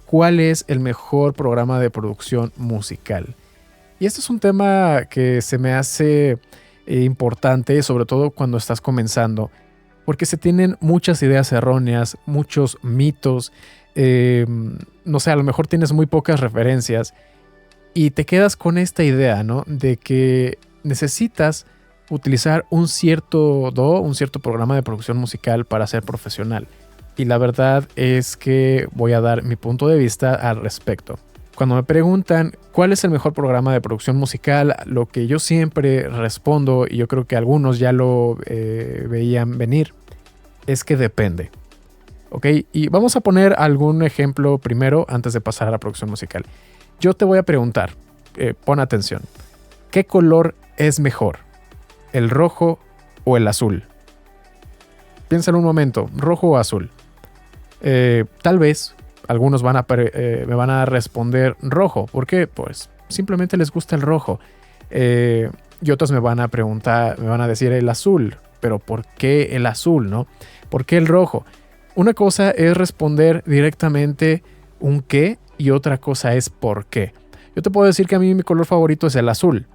¿cuál es el mejor programa de producción musical? Y este es un tema que se me hace importante, sobre todo cuando estás comenzando, porque se tienen muchas ideas erróneas, muchos mitos, no sé, a lo mejor tienes muy pocas referencias y te quedas con esta idea, ¿no? De que necesitas utilizar un cierto un cierto programa de producción musical para ser profesional. Y la verdad es que voy a dar mi punto de vista al respecto. Cuando me preguntan cuál es el mejor programa de producción musical, lo que yo siempre respondo, y yo creo que algunos ya lo veían venir, es que depende. ¿Ok? Y vamos a poner algún ejemplo primero antes de pasar a la producción musical. Yo te voy a preguntar, pon atención, ¿qué color es mejor? ¿El rojo o el azul? Piénsalo un momento, ¿rojo o azul? Tal vez algunos me van a responder rojo. ¿Por qué? Pues simplemente les gusta el rojo. Y otros me van a preguntar, me van a decir el azul. Pero ¿por qué el azul, no? ¿Por qué el rojo? Una cosa es responder directamente un qué y otra cosa es por qué. Yo te puedo decir que a mí mi color favorito es el azul.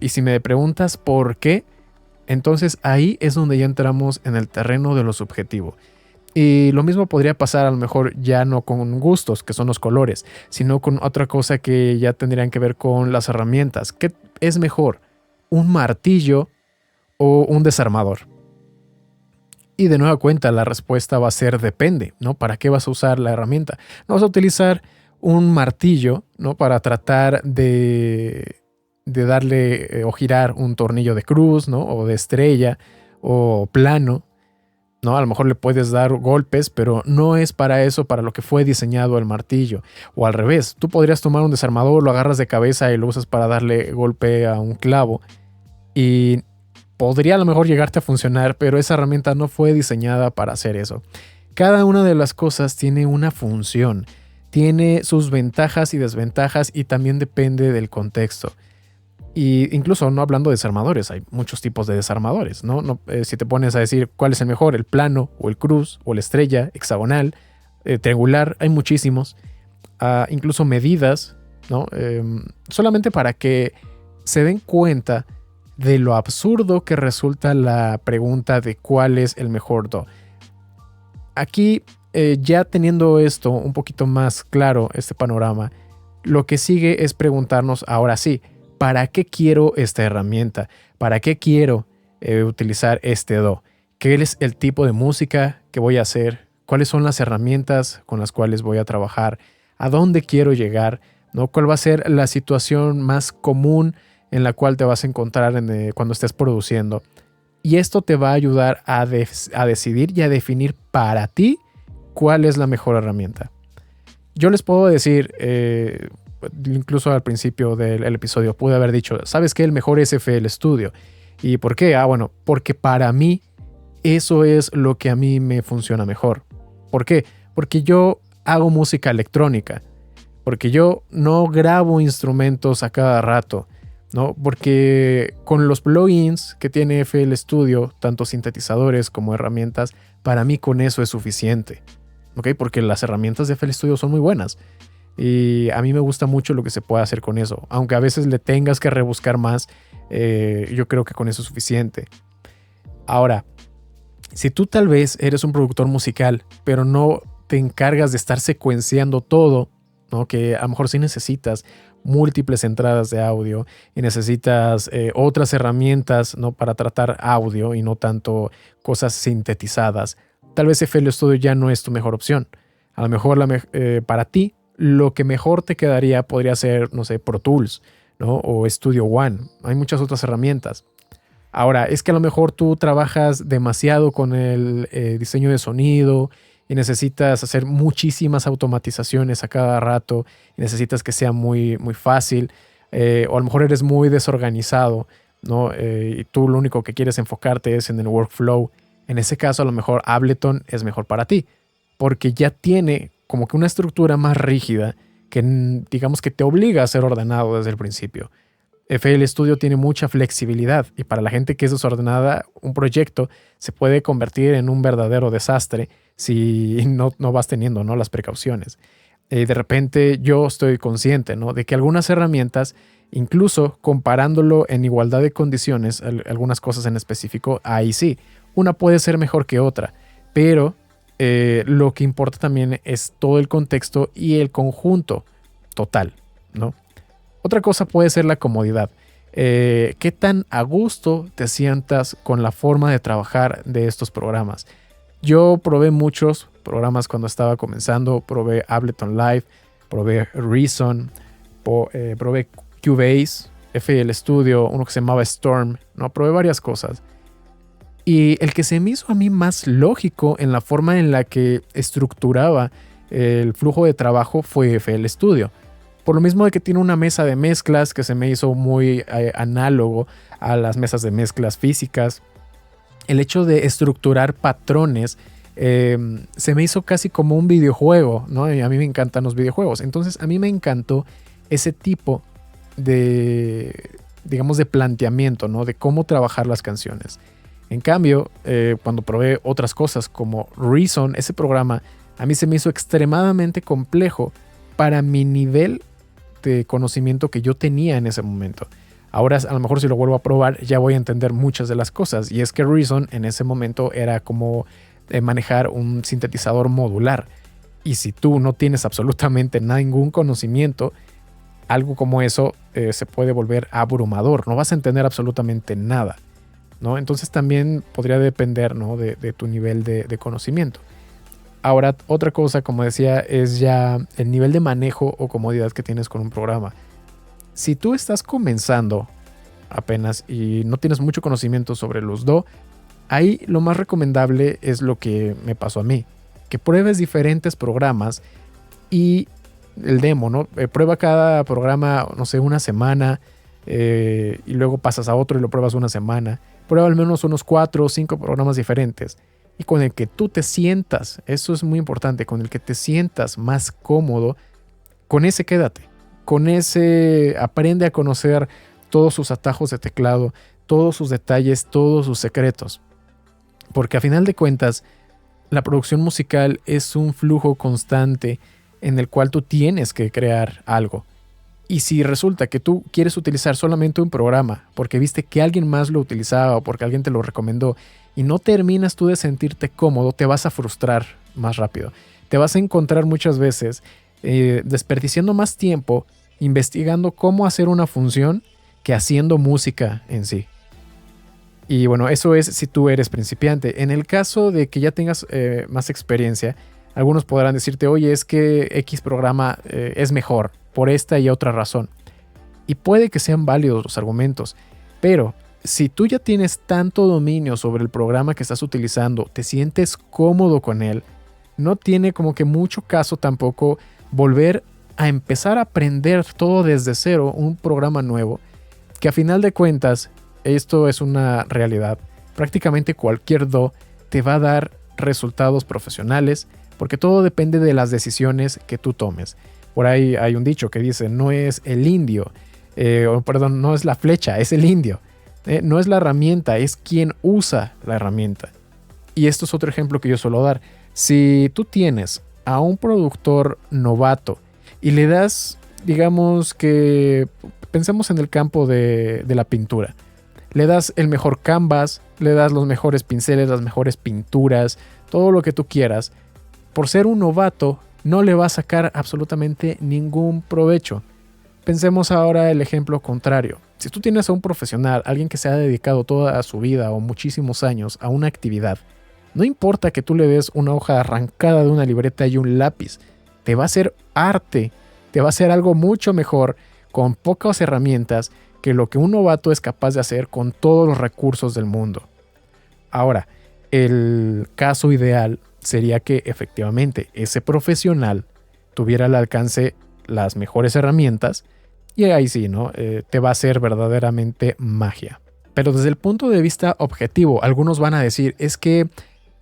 Y si me preguntas por qué, entonces ahí es donde ya entramos en el terreno de lo subjetivo. Y lo mismo podría pasar a lo mejor ya no con gustos, que son los colores, sino con otra cosa que ya tendrían que ver con las herramientas. ¿Qué es mejor? ¿Un martillo o un desarmador? Y de nueva cuenta la respuesta va a ser depende, ¿no? ¿Para qué vas a usar la herramienta? No vas a utilizar un martillo, ¿no? Para tratar de darle o girar un tornillo de cruz, ¿no? O de estrella o plano, ¿no? A lo mejor le puedes dar golpes, pero no es para eso para lo que fue diseñado el martillo. O al revés, tú podrías tomar un desarmador, lo agarras de cabeza y lo usas para darle golpe a un clavo y podría a lo mejor llegarte a funcionar, pero esa herramienta no fue diseñada para hacer eso. Cada una de las cosas tiene una función, tiene sus ventajas y desventajas y también depende del contexto. Y incluso no hablando de desarmadores, hay muchos tipos de desarmadores, ¿no? Si te pones a decir cuál es el mejor, el plano o el cruz o la estrella, hexagonal, triangular, hay muchísimos. Incluso medidas, ¿no? Solamente para que se den cuenta de lo absurdo que resulta la pregunta de cuál es el mejor do. Aquí, ya teniendo esto un poquito más claro, este panorama, lo que sigue es preguntarnos ahora sí, ¿para qué quiero esta herramienta? ¿Para qué quiero utilizar este do? ¿Qué es el tipo de música que voy a hacer? ¿Cuáles son las herramientas con las cuales voy a trabajar? ¿A dónde quiero llegar? ¿No? ¿Cuál va a ser la situación más común en la cual te vas a encontrar cuando estés produciendo? Y esto te va a ayudar a decidir y a definir para ti cuál es la mejor herramienta. Yo les puedo decir, incluso al principio del episodio pude haber dicho, ¿sabes qué? El mejor es FL Studio. ¿Y por qué? Bueno, porque para mí eso es lo que a mí me funciona mejor. ¿Por qué? Porque yo hago música electrónica. Porque yo no grabo instrumentos a cada rato, ¿no? Porque con los plugins que tiene FL Studio, tanto sintetizadores como herramientas, para mí con eso es suficiente, ¿ok? Porque las herramientas de FL Studio son muy buenas y a mí me gusta mucho lo que se puede hacer con eso, aunque a veces le tengas que rebuscar más, yo creo que con eso es suficiente. Ahora, si tú tal vez eres un productor musical, pero no te encargas de estar secuenciando todo, ¿no? Que a lo mejor sí necesitas múltiples entradas de audio y necesitas otras herramientas, ¿no? Para tratar audio y no tanto cosas sintetizadas. Tal vez FL Studio ya no es tu mejor opción. A lo mejor para ti lo que mejor te quedaría podría ser, no sé, Pro Tools, ¿no? O Studio One. Hay muchas otras herramientas. Ahora, es que a lo mejor tú trabajas demasiado con el diseño de sonido y necesitas hacer muchísimas automatizaciones a cada rato y necesitas que sea muy, muy fácil, o a lo mejor eres muy desorganizado, ¿no? Y tú lo único que quieres enfocarte es en el workflow. En ese caso, a lo mejor Ableton es mejor para ti, porque ya tiene como que una estructura más rígida que digamos que te obliga a ser ordenado desde el principio. FL Studio tiene mucha flexibilidad y para la gente que es desordenada, un proyecto se puede convertir en un verdadero desastre si no vas teniendo, ¿no? Las precauciones. De repente yo estoy consciente, ¿no? De que algunas herramientas, incluso comparándolo en igualdad de condiciones, algunas cosas en específico, ahí sí, una puede ser mejor que otra, pero lo que importa también es todo el contexto y el conjunto total, ¿no? Otra cosa puede ser la comodidad. ¿Qué tan a gusto te sientas con la forma de trabajar de estos programas? Yo probé muchos programas cuando estaba comenzando. Probé Ableton Live, probé Reason, probé Cubase, FL Studio, uno que se llamaba Storm. No, probé varias cosas. Y el que se me hizo a mí más lógico en la forma en la que estructuraba el flujo de trabajo fue FL Studio. Por lo mismo de que tiene una mesa de mezclas que se me hizo muy análogo a las mesas de mezclas físicas. El hecho de estructurar patrones se me hizo casi como un videojuego, ¿no? Y a mí me encantan los videojuegos. Entonces a mí me encantó ese tipo de, digamos, de planteamiento, ¿no? De cómo trabajar las canciones. En cambio, cuando probé otras cosas como Reason, ese programa a mí se me hizo extremadamente complejo para mi nivel de conocimiento que yo tenía en ese momento. Ahora, a lo mejor si lo vuelvo a probar, ya voy a entender muchas de las cosas. Y es que Reason en ese momento era como manejar un sintetizador modular. Y si tú no tienes absolutamente ningún conocimiento, algo como eso se puede volver abrumador. No vas a entender absolutamente nada, ¿no? Entonces también podría depender, ¿no? de tu nivel de conocimiento. Ahora, otra cosa, como decía, es ya el nivel de manejo o comodidad que tienes con un programa. Si tú estás comenzando apenas y no tienes mucho conocimiento sobre los DAW, ahí lo más recomendable es lo que me pasó a mí, que pruebes diferentes programas y el demo, ¿no? Prueba cada programa, no sé, una semana y luego pasas a otro y lo pruebas una semana. Prueba al menos unos 4 o 5 programas diferentes y con el que tú te sientas, eso es muy importante, con el que te sientas más cómodo, con ese quédate. Con ese aprende a conocer todos sus atajos de teclado, todos sus detalles, todos sus secretos. Porque a final de cuentas, la producción musical es un flujo constante en el cual tú tienes que crear algo. Y si resulta que tú quieres utilizar solamente un programa porque viste que alguien más lo utilizaba o porque alguien te lo recomendó y no terminas tú de sentirte cómodo, te vas a frustrar más rápido. Te vas a encontrar muchas veces desperdiciando más tiempo investigando cómo hacer una función que haciendo música en sí. Y bueno, eso es si tú eres principiante. En el caso de que ya tengas más experiencia, algunos podrán decirte, oye, es que X programa es mejor por esta y otra razón. Y puede que sean válidos los argumentos, pero si tú ya tienes tanto dominio sobre el programa que estás utilizando, te sientes cómodo con él, no tiene como que mucho caso tampoco volver a empezar a aprender todo desde cero, un programa nuevo, que a final de cuentas, esto es una realidad. Prácticamente cualquier DAW te va a dar resultados profesionales, porque todo depende de las decisiones que tú tomes. Por ahí hay un dicho que dice, no es el indio, no es la flecha, es el indio. No es la herramienta, es quien usa la herramienta. Y esto es otro ejemplo que yo suelo dar. Si tú tienes a un productor novato y le das, digamos que, pensemos en el campo de la pintura, le das el mejor canvas, le das los mejores pinceles, las mejores pinturas, todo lo que tú quieras, por ser un novato no le va a sacar absolutamente ningún provecho. Pensemos ahora el ejemplo contrario. Si tú tienes a un profesional, alguien que se ha dedicado toda su vida o muchísimos años a una actividad, no importa que tú le des una hoja arrancada de una libreta y un lápiz, te va a hacer arte, te va a hacer algo mucho mejor con pocas herramientas que lo que un novato es capaz de hacer con todos los recursos del mundo. Ahora, el caso ideal sería que efectivamente ese profesional tuviera al alcance las mejores herramientas y ahí sí, ¿no? Te va a hacer verdaderamente magia. Pero desde el punto de vista objetivo, algunos van a decir, es que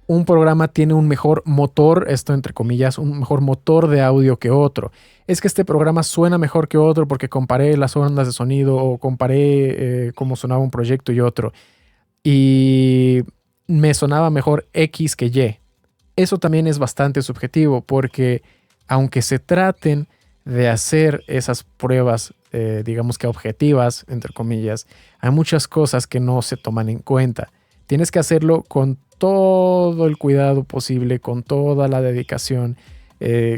un programa tiene un mejor motor, esto entre comillas, un mejor motor de audio que otro. Es que este programa suena mejor que otro porque comparé las ondas de sonido o comparé cómo sonaba un proyecto y otro. Y me sonaba mejor X que Y. Eso también es bastante subjetivo porque aunque se traten de hacer esas pruebas, digamos que objetivas, entre comillas, hay muchas cosas que no se toman en cuenta. Tienes que hacerlo con todo el cuidado posible, con toda la dedicación,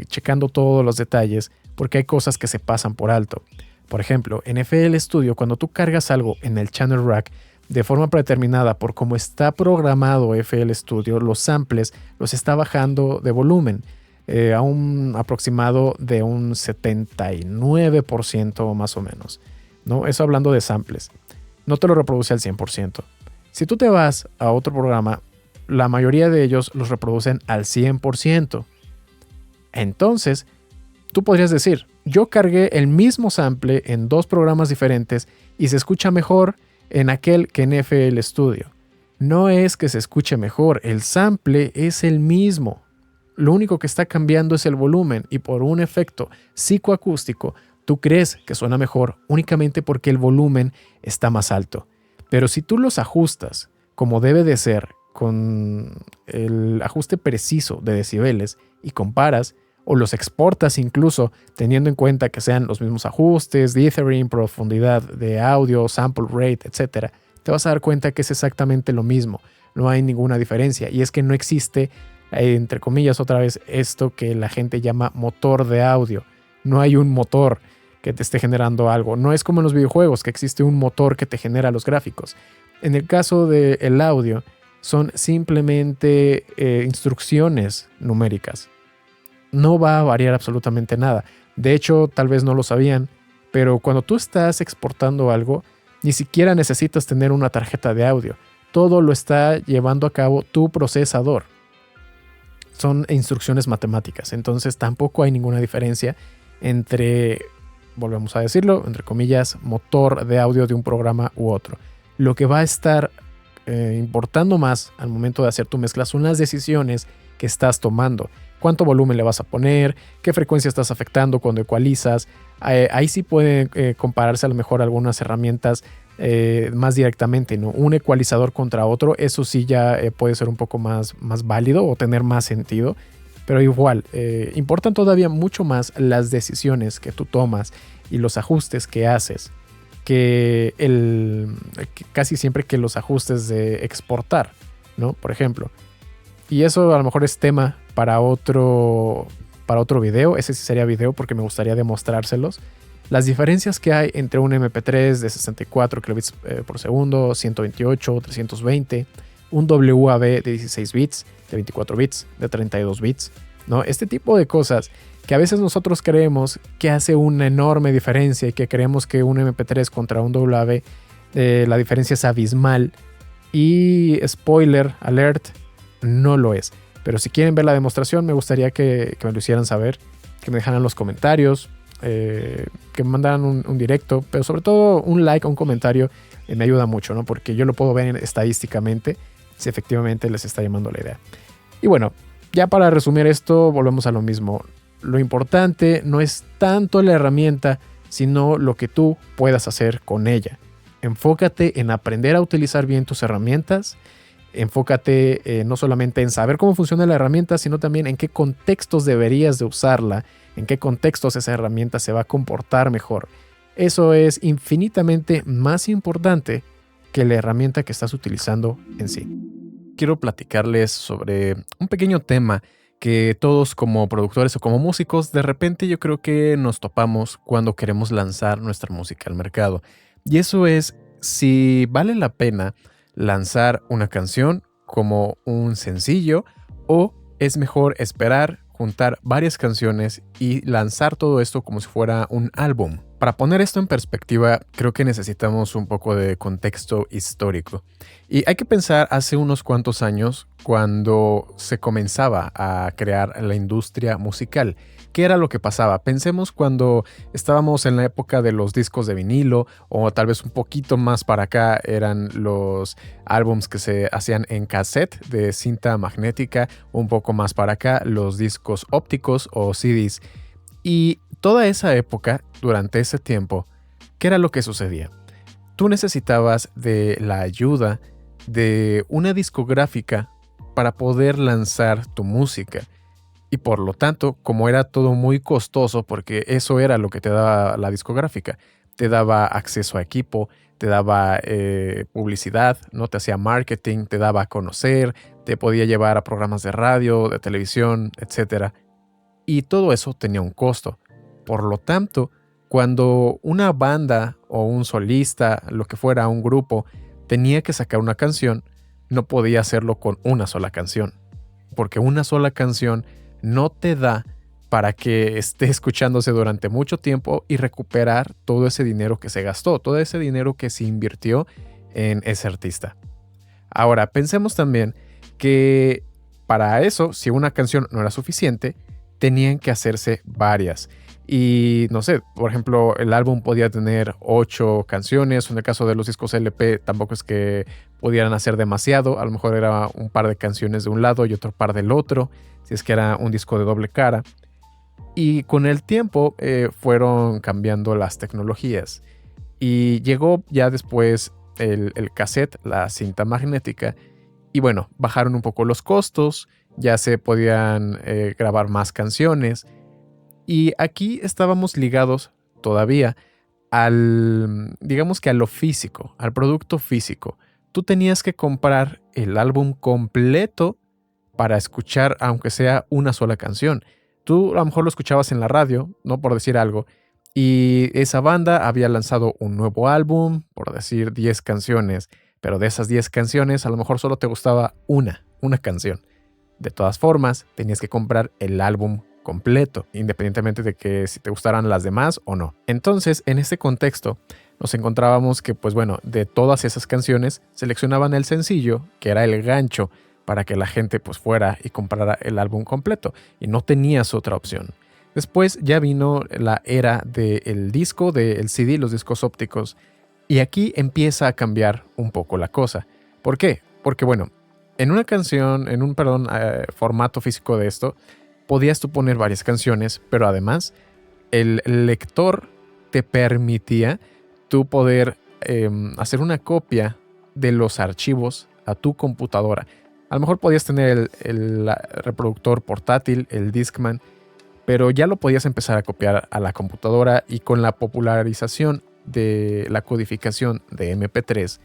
checando todos los detalles, porque hay cosas que se pasan por alto. Por ejemplo, en FL Studio, cuando tú cargas algo en el channel rack, de forma predeterminada por cómo está programado FL Studio, los samples los está bajando de volumen a un aproximado de un 79% más o menos, ¿no? Eso hablando de samples. No te lo reproduce al 100%. Si tú te vas a otro programa, la mayoría de ellos los reproducen al 100%. Entonces, tú podrías decir, yo cargué el mismo sample en dos programas diferentes y se escucha mejor en aquel que en FL Studio. No es que se escuche mejor, el sample es el mismo. Lo único que está cambiando es el volumen y por un efecto psicoacústico, tú crees que suena mejor únicamente porque el volumen está más alto. Pero si tú los ajustas como debe de ser, con el ajuste preciso de decibeles y comparas, o los exportas incluso teniendo en cuenta que sean los mismos ajustes, dithering, profundidad de audio, sample rate, etc., te vas a dar cuenta que es exactamente lo mismo. No hay ninguna diferencia. Y es que no existe, entre comillas otra vez, esto que la gente llama motor de audio. No hay un motor que te esté generando algo. No es como en los videojuegos, que existe un motor que te genera los gráficos. En el caso del audio, son simplemente instrucciones numéricas. No va a variar absolutamente nada. De hecho, tal vez no lo sabían, pero cuando tú estás exportando algo, ni siquiera necesitas tener una tarjeta de audio. Todo lo está llevando a cabo tu procesador. Son instrucciones matemáticas, entonces tampoco hay ninguna diferencia entre, volvemos a decirlo, entre comillas, motor de audio de un programa u otro. Lo que va a estar importando más al momento de hacer tu mezcla son las decisiones que estás tomando. Cuánto volumen le vas a poner, qué frecuencia estás afectando cuando ecualizas. Ahí sí pueden compararse a lo mejor algunas herramientas más directamente, ¿no? Un ecualizador contra otro, eso sí ya puede ser un poco más válido o tener más sentido. Pero igual, importan todavía mucho más las decisiones que tú tomas y los ajustes que haces que casi siempre que los ajustes de exportar, ¿no? Por ejemplo. Y eso a lo mejor es tema para otro video. Ese sí sería video porque me gustaría demostrárselos. Las diferencias que hay entre un MP3 de 64 kilobits por segundo, 128, 320, un WAV de 16 bits, de 24 bits, de 32 bits, ¿no? Este tipo de cosas que a veces nosotros creemos que hace una enorme diferencia y que creemos que un MP3 contra un WAV, la diferencia es abismal. Y spoiler alert, no lo es. Pero si quieren ver la demostración, me gustaría que me lo hicieran saber, que me dejaran los comentarios, que me mandaran un directo, pero sobre todo un like o un comentario me ayuda mucho, ¿no? Porque yo lo puedo ver estadísticamente si efectivamente les está llamando la idea. Y bueno, ya para resumir esto, volvemos a lo mismo. Lo importante no es tanto la herramienta, sino lo que tú puedas hacer con ella. Enfócate en aprender a utilizar bien tus herramientas. Enfócate no solamente en saber cómo funciona la herramienta, sino también en qué contextos deberías de usarla, en qué contextos esa herramienta se va a comportar mejor. Eso es infinitamente más importante que la herramienta que estás utilizando en sí. Quiero platicarles sobre un pequeño tema que todos como productores o como músicos de repente yo creo que nos topamos cuando queremos lanzar nuestra música al mercado. Y eso es si vale la pena lanzar una canción como un sencillo o es mejor esperar, juntar varias canciones y lanzar todo esto como si fuera un álbum. Para poner esto en perspectiva, creo que necesitamos un poco de contexto histórico. Y hay que pensar hace unos cuantos años cuando se comenzaba a crear la industria musical. ¿Qué era lo que pasaba? Pensemos cuando estábamos en la época de los discos de vinilo o tal vez un poquito más para acá eran los álbums que se hacían en cassette de cinta magnética, un poco más para acá los discos ópticos o CDs. Y toda esa época, durante ese tiempo, ¿qué era lo que sucedía? Tú necesitabas de la ayuda de una discográfica para poder lanzar tu música. Y por lo tanto, como era todo muy costoso, porque eso era lo que te daba la discográfica, te daba acceso a equipo, te daba publicidad, ¿no? Te hacía marketing, te daba a conocer, te podía llevar a programas de radio, de televisión, etcétera. Y todo eso tenía un costo. Por lo tanto, cuando una banda o un solista, lo que fuera, un grupo, tenía que sacar una canción, no podía hacerlo con una sola canción. Porque una sola canción no te da para que esté escuchándose durante mucho tiempo y recuperar todo ese dinero que se gastó, todo ese dinero que se invirtió en ese artista. Ahora, pensemos también que para eso, si una canción no era suficiente, tenían que hacerse varias. Y no sé, por ejemplo, el álbum podía tener 8 canciones. En el caso de los discos LP, tampoco es que pudieran hacer demasiado. A lo mejor era un par de canciones de un lado y otro par del otro, si es que era un disco de doble cara. Y con el tiempo fueron cambiando las tecnologías. Y llegó ya después el cassette, la cinta magnética. Y bueno, bajaron un poco los costos, ya se podían grabar más canciones. Y aquí estábamos ligados todavía digamos que a lo físico, al producto físico. Tú tenías que comprar el álbum completo para escuchar, aunque sea una sola canción. Tú a lo mejor lo escuchabas en la radio, no por decir algo, y esa banda había lanzado un nuevo álbum, por decir 10 canciones, pero de esas 10 canciones a lo mejor solo te gustaba una canción. De todas formas, tenías que comprar el álbum completo, independientemente de que si te gustaran las demás o no. Entonces, en este contexto, nos encontrábamos que, pues bueno, de todas esas canciones, seleccionaban el sencillo, que era el gancho, para que la gente pues fuera y comprara el álbum completo, y no tenías otra opción. Después ya vino la era del disco, del CD, los discos ópticos, y aquí empieza a cambiar un poco la cosa. ¿Por qué? Porque bueno, en una canción, formato físico de esto, podías tú poner varias canciones, pero además el lector te permitía tú poder hacer una copia de los archivos a tu computadora. A lo mejor podías tener el reproductor portátil, el Discman, pero ya lo podías empezar a copiar a la computadora, y con la popularización de la codificación de MP3,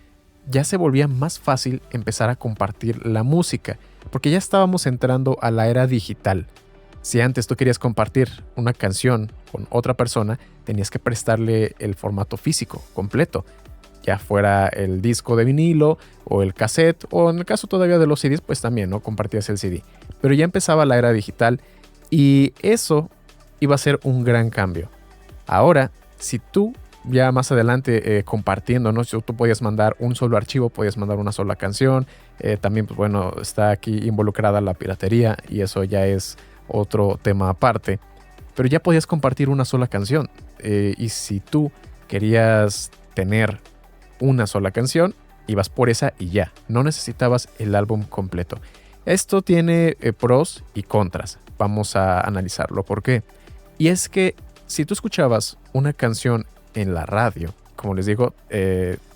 ya se volvía más fácil empezar a compartir la música, porque ya estábamos entrando a la era digital. Si antes tú querías compartir una canción con otra persona, tenías que prestarle el formato físico completo, ya fuera el disco de vinilo o el cassette, o en el caso todavía de los CDs, pues también, ¿no? Compartías el CD. Pero ya empezaba la era digital, y eso iba a ser un gran cambio. Ahora, si tú ya más adelante compartiendo, ¿no? Si tú podías mandar un solo archivo, podías mandar una sola canción. También, pues bueno, está aquí involucrada la piratería, y eso ya es otro tema aparte. Pero ya podías compartir una sola canción. Y si tú querías tener una sola canción, ibas por esa y ya. No necesitabas el álbum completo. Esto tiene pros y contras. Vamos a analizarlo. ¿Por qué? Y es que si tú escuchabas una canción en la radio, como les digo,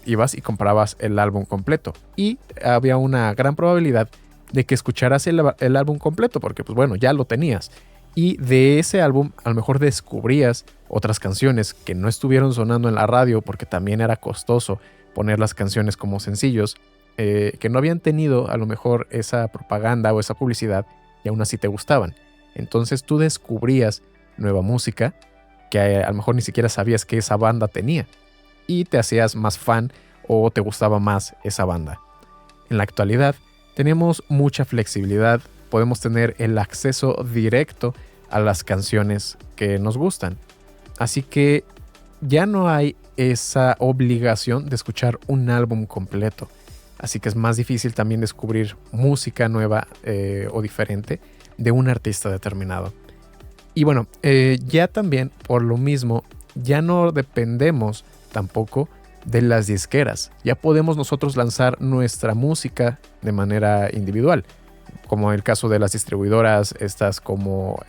ibas y comprabas el álbum completo, y había una gran probabilidad de que escucharas el álbum completo, porque pues bueno, ya lo tenías, y de ese álbum a lo mejor descubrías otras canciones que no estuvieron sonando en la radio, porque también era costoso poner las canciones como sencillos, que no habían tenido a lo mejor esa propaganda o esa publicidad, y aún así te gustaban. Entonces tú descubrías nueva música que a lo mejor ni siquiera sabías que esa banda tenía, y te hacías más fan o te gustaba más esa banda. En la actualidad tenemos mucha flexibilidad, podemos tener el acceso directo a las canciones que nos gustan. Así que ya no hay esa obligación de escuchar un álbum completo. Así que es más difícil también descubrir música nueva o diferente de un artista determinado. Y bueno, ya también por lo mismo, ya no dependemos tampoco de las disqueras. Ya podemos nosotros lanzar nuestra música de manera individual, como en el caso de las distribuidoras, estas como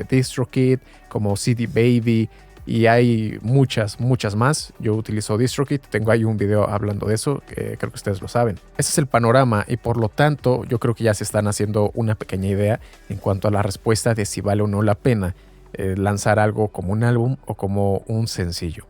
DistroKid, como CD Baby, y hay muchas, muchas más. Yo utilizo DistroKid, tengo ahí un video hablando de eso, que creo que ustedes lo saben. Ese es el panorama y por lo tanto yo creo que ya se están haciendo una pequeña idea en cuanto a la respuesta de si vale o no la pena lanzar algo como un álbum o como un sencillo.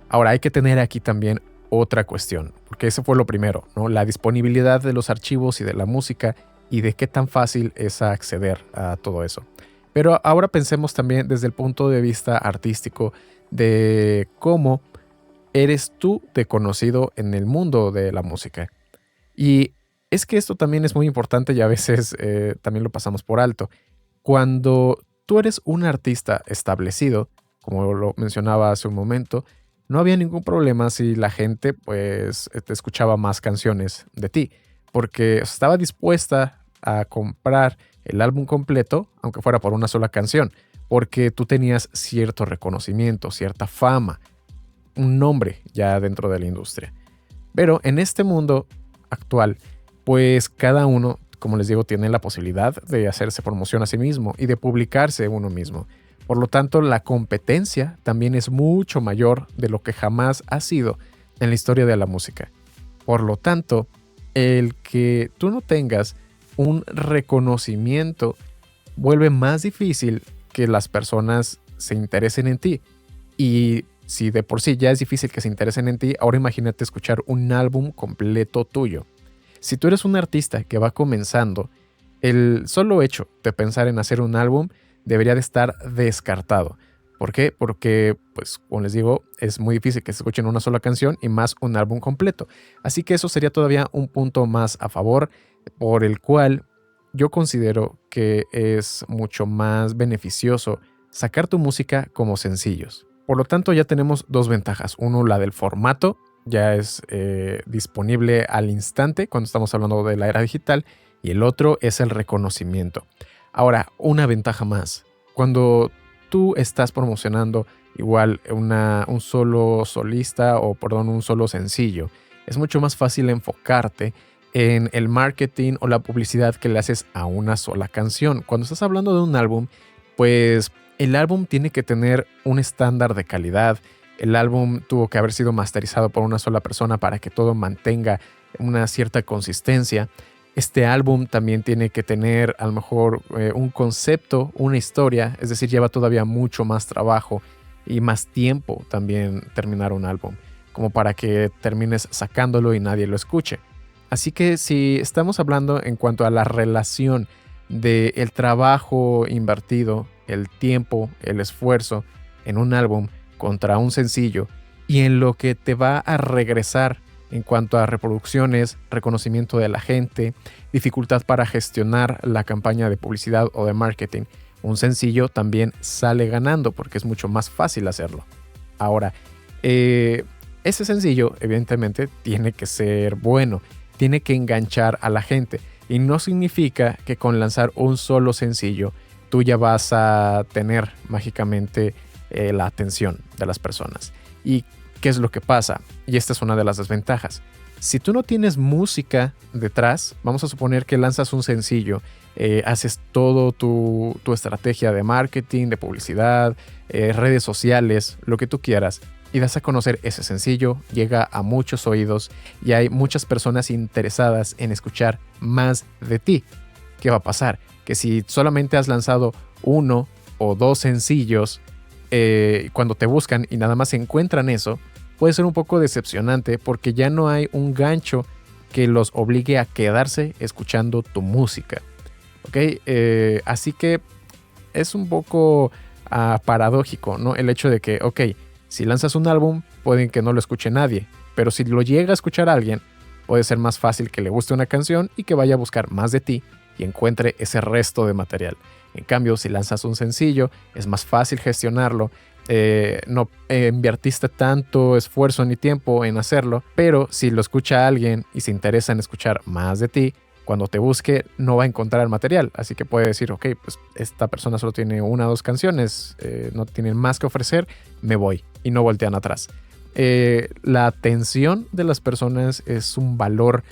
Ahora hay que tener aquí también otra cuestión, porque eso fue lo primero, ¿no? La disponibilidad de los archivos y de la música y de qué tan fácil es acceder a todo eso. Pero ahora pensemos también desde el punto de vista artístico de cómo eres tú de conocido en el mundo de la música. Y es que esto también es muy importante y a veces también lo pasamos por alto. Cuando tú eres un artista establecido, como lo mencionaba hace un momento, no había ningún problema si la gente pues te escuchaba más canciones de ti, porque estaba dispuesta a comprar el álbum completo, aunque fuera por una sola canción, porque tú tenías cierto reconocimiento, cierta fama, un nombre ya dentro de la industria. Pero en este mundo actual, pues cada uno, como les digo, tiene la posibilidad de hacerse promoción a sí mismo y de publicarse uno mismo. Por lo tanto, la competencia también es mucho mayor de lo que jamás ha sido en la historia de la música. Por lo tanto, el que tú no tengas un reconocimiento vuelve más difícil que las personas se interesen en ti. Y si de por sí ya es difícil que se interesen en ti, ahora imagínate escuchar un álbum completo tuyo. Si tú eres un artista que va comenzando, el solo hecho de pensar en hacer un álbum debería de estar descartado. ¿Por qué? Porque, pues, como les digo, es muy difícil que se escuchen una sola canción y más un álbum completo. Así que eso sería todavía un punto más a favor, por el cual yo considero que es mucho más beneficioso sacar tu música como sencillos. Por lo tanto, ya tenemos dos ventajas. Uno, la del formato, ya es disponible al instante cuando estamos hablando de la era digital, y el otro es el reconocimiento. Ahora, una ventaja más. Cuando tú estás promocionando igual un solo solista o, perdón, un solo sencillo, es mucho más fácil enfocarte en el marketing o la publicidad que le haces a una sola canción. Cuando estás hablando de un álbum, pues el álbum tiene que tener un estándar de calidad. El álbum tuvo que haber sido masterizado por una sola persona para que todo mantenga una cierta consistencia. Este álbum también tiene que tener a lo mejor un concepto, una historia, es decir, lleva todavía mucho más trabajo y más tiempo también terminar un álbum, como para que termines sacándolo y nadie lo escuche. Así que si estamos hablando en cuanto a la relación del trabajo invertido, el tiempo, el esfuerzo en un álbum contra un sencillo y en lo que te va a regresar en cuanto a reproducciones, reconocimiento de la gente, dificultad para gestionar la campaña de publicidad o de marketing, un sencillo también sale ganando porque es mucho más fácil hacerlo. Ahora, ese sencillo evidentemente tiene que ser bueno, tiene que enganchar a la gente y no significa que con lanzar un solo sencillo tú ya vas a tener mágicamente la atención de las personas. ¿Y qué es lo que pasa? Y esta es una de las desventajas. Si tú no tienes música detrás, vamos a suponer que lanzas un sencillo, haces todo tu estrategia de marketing, de publicidad, redes sociales, lo que tú quieras, y das a conocer ese sencillo, llega a muchos oídos y hay muchas personas interesadas en escuchar más de ti. ¿Qué va a pasar? Que si solamente has lanzado uno o dos sencillos, cuando te buscan y nada más encuentran eso, puede ser un poco decepcionante porque ya no hay un gancho que los obligue a quedarse escuchando tu música. ¿Ok? Así que es un poco paradójico, ¿no? El hecho de que, ok, si lanzas un álbum, pueden que no lo escuche nadie, pero si lo llega a escuchar alguien, puede ser más fácil que le guste una canción y que vaya a buscar más de ti y encuentre ese resto de material. En cambio, si lanzas un sencillo, es más fácil gestionarlo. No invertiste tanto esfuerzo ni tiempo en hacerlo, pero si lo escucha alguien y se interesa en escuchar más de ti, cuando te busque no va a encontrar el material, así que puede decir, ok, pues esta persona solo tiene una o dos canciones, no tienen más que ofrecer, me voy, y no voltean atrás. La atención de las personas es un valor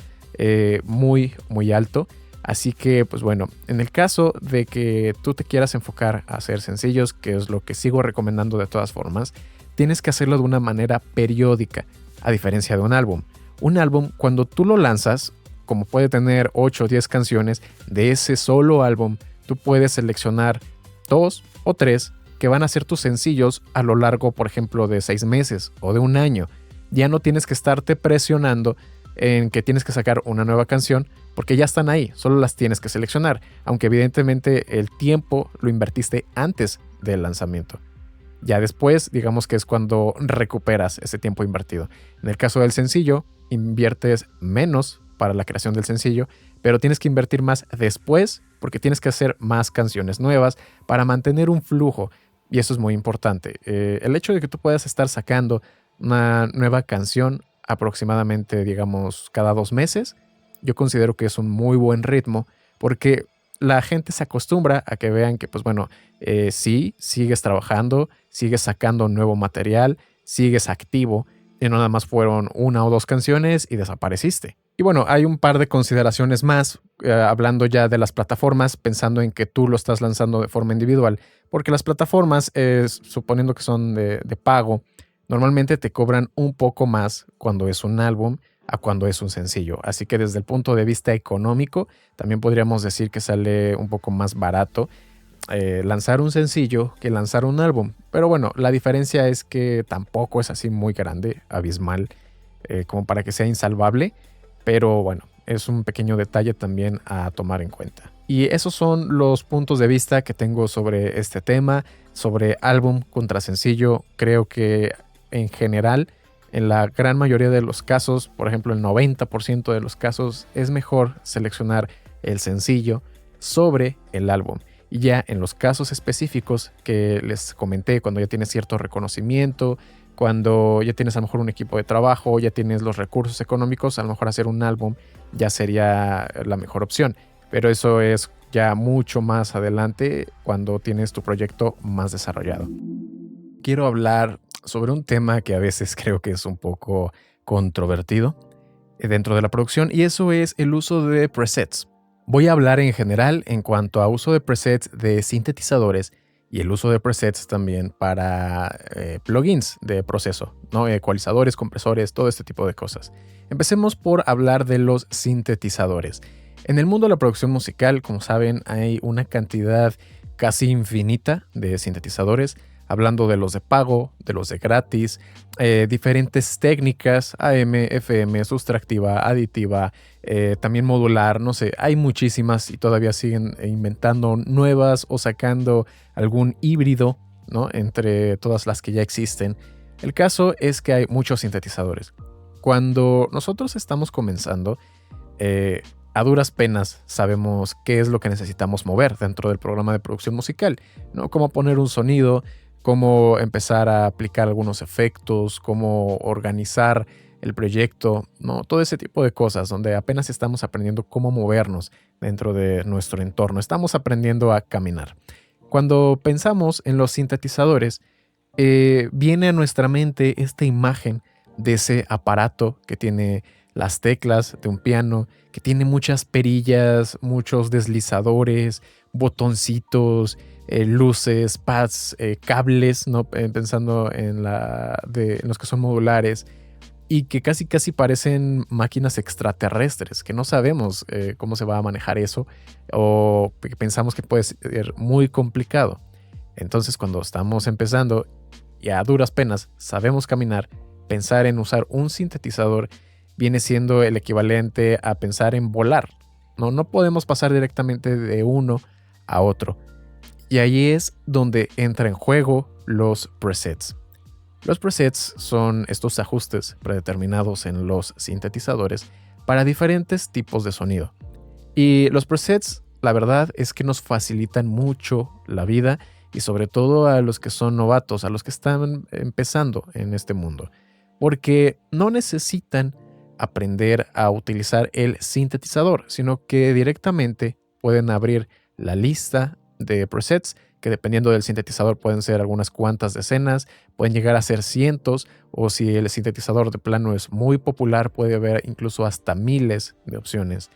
muy, muy alto, Así que, pues bueno, en el caso de que tú te quieras enfocar a hacer sencillos, que es lo que sigo recomendando de todas formas, tienes que hacerlo de una manera periódica, a diferencia de un álbum. Un álbum, cuando tú lo lanzas, como puede tener 8 o 10 canciones, de ese solo álbum, tú puedes seleccionar 2 o 3 que van a ser tus sencillos a lo largo, por ejemplo, de 6 meses o de un año. Ya no tienes que estarte presionando en que tienes que sacar una nueva canción, porque ya están ahí, solo las tienes que seleccionar, aunque evidentemente el tiempo lo invertiste antes del lanzamiento. Ya después, digamos que es cuando recuperas ese tiempo invertido. En el caso del sencillo, inviertes menos para la creación del sencillo, pero tienes que invertir más después porque tienes que hacer más canciones nuevas para mantener un flujo. Y eso es muy importante. El hecho de que tú puedas estar sacando una nueva canción aproximadamente, digamos, cada 2 meses, yo considero que es un muy buen ritmo porque la gente se acostumbra a que vean que, pues bueno, sí, sigues trabajando, sigues sacando nuevo material, sigues activo y no nada más fueron 1 o 2 canciones y desapareciste. Y bueno, hay un par de consideraciones más, hablando ya de las plataformas, pensando en que tú lo estás lanzando de forma individual, porque las plataformas, suponiendo que son de pago, normalmente te cobran un poco más cuando es un álbum a cuando es un sencillo. Así que desde el punto de vista económico, también podríamos decir que sale un poco más barato lanzar un sencillo que lanzar un álbum. Pero bueno, la diferencia es que tampoco es así muy grande, abismal, como para que sea insalvable. Pero bueno, es un pequeño detalle también a tomar en cuenta. Y esos son los puntos de vista que tengo sobre este tema, sobre álbum contra sencillo. Creo que en general, en la gran mayoría de los casos, por ejemplo el 90% de los casos, es mejor seleccionar el sencillo sobre el álbum. Y ya en los casos específicos que les comenté, cuando ya tienes cierto reconocimiento, cuando ya tienes a lo mejor un equipo de trabajo, ya tienes los recursos económicos, a lo mejor hacer un álbum ya sería la mejor opción. Pero eso es ya mucho más adelante cuando tienes tu proyecto más desarrollado. Quiero hablar sobre un tema que a veces creo que es un poco controvertido dentro de la producción, y eso es el uso de presets. Voy a hablar en general en cuanto a uso de presets de sintetizadores y el uso de presets también para plugins de proceso, ¿no? Ecualizadores, compresores, todo este tipo de cosas. Empecemos por hablar de los sintetizadores. En el mundo de la producción musical, como saben, hay una cantidad casi infinita de sintetizadores, hablando de los de pago, de los de gratis, diferentes técnicas, AM, FM, sustractiva, aditiva, también modular, no sé, hay muchísimas y todavía siguen inventando nuevas o sacando algún híbrido, ¿no? Entre todas las que ya existen. El caso es que hay muchos sintetizadores. Cuando nosotros estamos comenzando, a duras penas sabemos qué es lo que necesitamos mover dentro del programa de producción musical, ¿no? Cómo poner un sonido, cómo empezar a aplicar algunos efectos, cómo organizar el proyecto, ¿no? Todo ese tipo de cosas donde apenas estamos aprendiendo cómo movernos dentro de nuestro entorno. Estamos aprendiendo a caminar. Cuando pensamos en los sintetizadores, viene a nuestra mente esta imagen de ese aparato que tiene las teclas de un piano, que tiene muchas perillas, muchos deslizadores, botoncitos, luces, pads, cables, ¿no? Pensando en los que son modulares y que casi casi parecen máquinas extraterrestres, que no sabemos cómo se va a manejar eso o pensamos que puede ser muy complicado. Entonces, cuando estamos empezando y a duras penas sabemos caminar, pensar en usar un sintetizador viene siendo el equivalente a pensar en volar. No podemos pasar directamente de uno a otro. Y ahí es donde entra en juego los presets. Los presets son estos ajustes predeterminados en los sintetizadores para diferentes tipos de sonido. Y los presets, la verdad es que nos facilitan mucho la vida y sobre todo a los que son novatos, a los que están empezando en este mundo, porque no necesitan aprender a utilizar el sintetizador, sino que directamente pueden abrir la lista de presets que dependiendo del sintetizador pueden ser algunas cuantas decenas, pueden llegar a ser cientos, o si el sintetizador de plano es muy popular puede haber incluso hasta miles de opciones.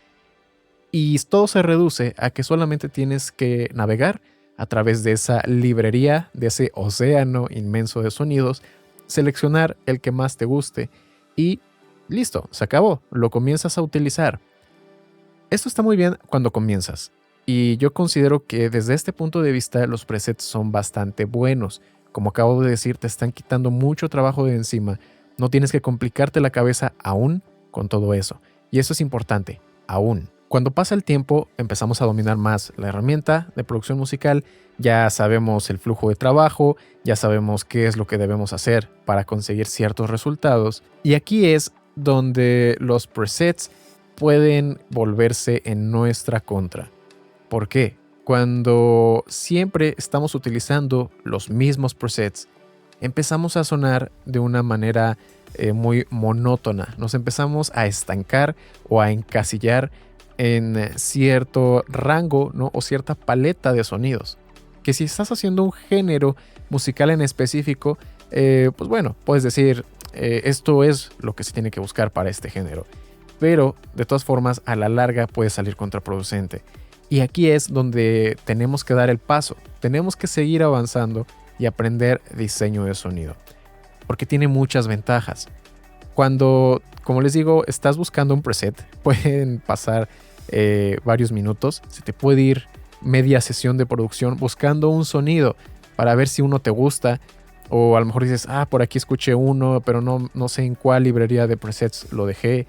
Y todo se reduce a que solamente tienes que navegar a través de esa librería, de ese océano inmenso de sonidos, seleccionar el que más te guste y listo, se acabó, lo comienzas a utilizar. Esto está muy bien cuando comienzas, y yo considero que desde este punto de vista los presets son bastante buenos. Como acabo de decir, te están quitando mucho trabajo de encima, no tienes que complicarte la cabeza aún con todo eso. Y eso es importante, aún. Cuando pasa el tiempo, empezamos a dominar más la herramienta de producción musical, ya sabemos el flujo de trabajo, ya sabemos qué es lo que debemos hacer para conseguir ciertos resultados, y aquí es donde los presets pueden volverse en nuestra contra. ¿Por qué? Cuando siempre estamos utilizando los mismos presets, empezamos a sonar de una manera muy monótona. Nos empezamos a estancar o a encasillar en cierto rango, ¿no? O cierta paleta de sonidos. Que si estás haciendo un género musical en específico, pues bueno, puedes decir, esto es lo que se tiene que buscar para este género. Pero de todas formas, a la larga puede salir contraproducente. Y aquí es donde tenemos que dar el paso. Tenemos que seguir avanzando y aprender diseño de sonido, porque tiene muchas ventajas. Cuando, como les digo, estás buscando un preset, pueden pasar varios minutos, se te puede ir media sesión de producción buscando un sonido para ver si uno te gusta, o a lo mejor dices, por aquí escuché uno, pero no sé en cuál librería de presets lo dejé,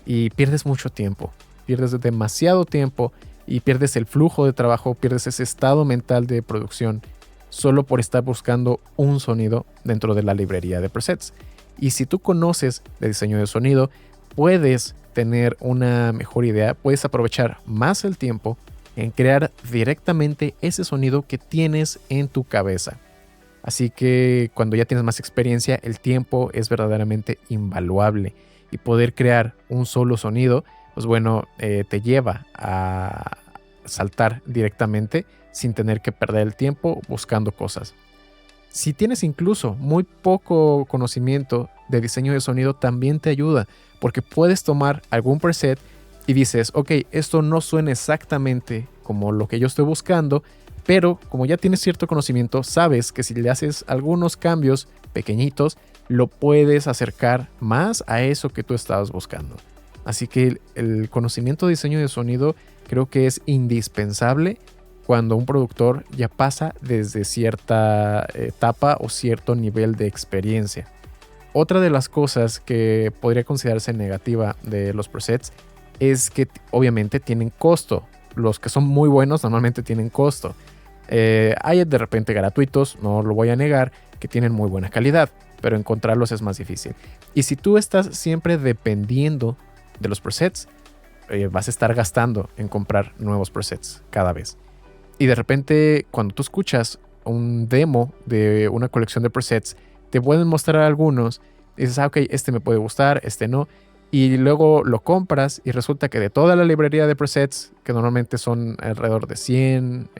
y pierdes mucho tiempo, pierdes demasiado tiempo y pierdes el flujo de trabajo, pierdes ese estado mental de producción solo por estar buscando un sonido dentro de la librería de presets. Y si tú conoces de diseño de sonido, puedes tener una mejor idea, puedes aprovechar más el tiempo en crear directamente ese sonido que tienes en tu cabeza. Así que cuando ya tienes más experiencia, el tiempo es verdaderamente invaluable, y poder crear un solo sonido, pues bueno, te lleva a saltar directamente sin tener que perder el tiempo buscando cosas. Si tienes incluso muy poco conocimiento de diseño de sonido, también te ayuda, porque puedes tomar algún preset y dices, ok, esto no suena exactamente como lo que yo estoy buscando, pero como ya tienes cierto conocimiento, sabes que si le haces algunos cambios pequeñitos, lo puedes acercar más a eso que tú estabas buscando. Así que el conocimiento de diseño de sonido creo que es indispensable cuando un productor ya pasa desde cierta etapa o cierto nivel de experiencia. Otra de las cosas que podría considerarse negativa de los presets es que obviamente tienen costo. Los que son muy buenos normalmente tienen costo. Hay de repente gratuitos, no lo voy a negar, que tienen muy buena calidad, pero encontrarlos es más difícil. Y si tú estás siempre dependiendo de los presets, vas a estar gastando en comprar nuevos presets cada vez. Y de repente, cuando tú escuchas un demo de una colección de presets, te pueden mostrar algunos y dices, ok, este me puede gustar, este no. Y luego lo compras y resulta que de toda la librería de presets, que normalmente son alrededor de 100,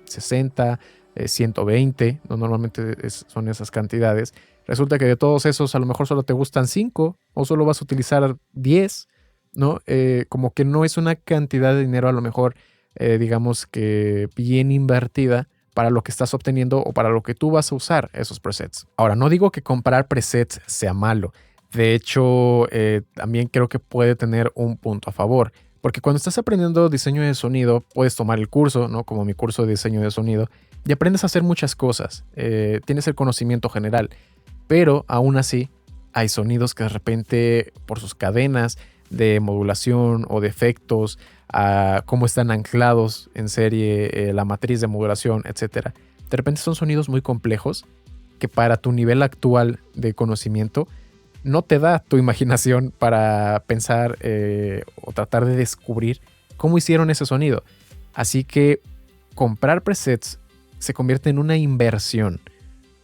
60, 120, ¿no? Normalmente son esas cantidades. Resulta que de todos esos a lo mejor solo te gustan 5 o solo vas a utilizar 10, ¿no? Como que no es una cantidad de dinero a lo mejor, digamos que bien invertida para lo que estás obteniendo o para lo que tú vas a usar esos presets. Ahora, no digo que comprar presets sea malo. De hecho, también creo que puede tener un punto a favor, porque cuando estás aprendiendo diseño de sonido, puedes tomar el curso, ¿no? Como mi curso de diseño de sonido, y aprendes a hacer muchas cosas. Tienes el conocimiento general, pero aún así hay sonidos que de repente, por sus cadenas de modulación o de efectos, a cómo están anclados en serie, la matriz de modulación, etcétera, de repente son sonidos muy complejos que para tu nivel actual de conocimiento no te da tu imaginación para pensar o tratar de descubrir cómo hicieron ese sonido. Así que comprar presets se convierte en una inversión,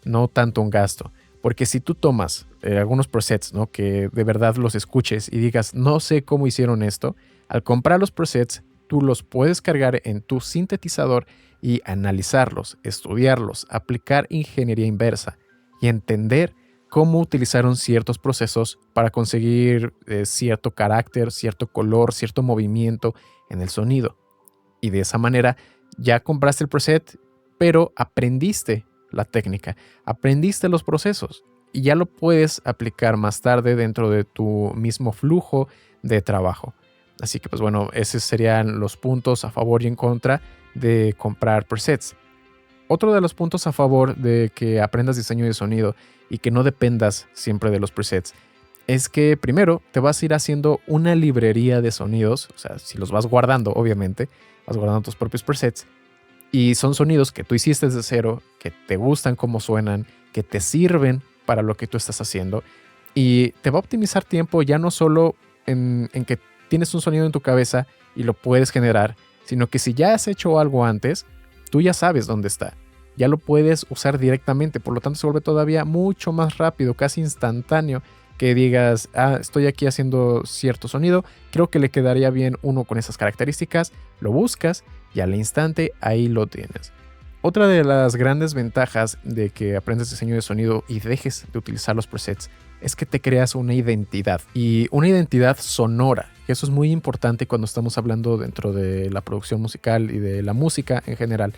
no tanto un gasto. Porque si tú tomas algunos presets, ¿no? Que de verdad los escuches y digas, no sé cómo hicieron esto, al comprar los presets, tú los puedes cargar en tu sintetizador y analizarlos, estudiarlos, aplicar ingeniería inversa y entender cómo utilizaron ciertos procesos para conseguir cierto carácter, cierto color, cierto movimiento en el sonido. Y de esa manera ya compraste el preset, pero aprendiste la técnica, aprendiste los procesos y ya lo puedes aplicar más tarde dentro de tu mismo flujo de trabajo. Así que pues bueno, esos serían los puntos a favor y en contra de comprar presets. Otro de los puntos a favor de que aprendas diseño de sonido y que no dependas siempre de los presets es que primero te vas a ir haciendo una librería de sonidos, o sea, si los vas guardando, obviamente, vas guardando tus propios presets y son sonidos que tú hiciste desde cero, que te gustan cómo suenan, que te sirven para lo que tú estás haciendo y te va a optimizar tiempo ya no solo en que tienes un sonido en tu cabeza y lo puedes generar, sino que si ya has hecho algo antes, tú ya sabes dónde está. Ya lo puedes usar directamente, por lo tanto se vuelve todavía mucho más rápido, casi instantáneo, que digas, estoy aquí haciendo cierto sonido, creo que le quedaría bien uno con esas características, lo buscas y al instante ahí lo tienes. Otra de las grandes ventajas de que aprendes diseño de sonido y dejes de utilizar los presets es que te creas una identidad y una identidad sonora. Eso es muy importante cuando estamos hablando dentro de la producción musical y de la música en general,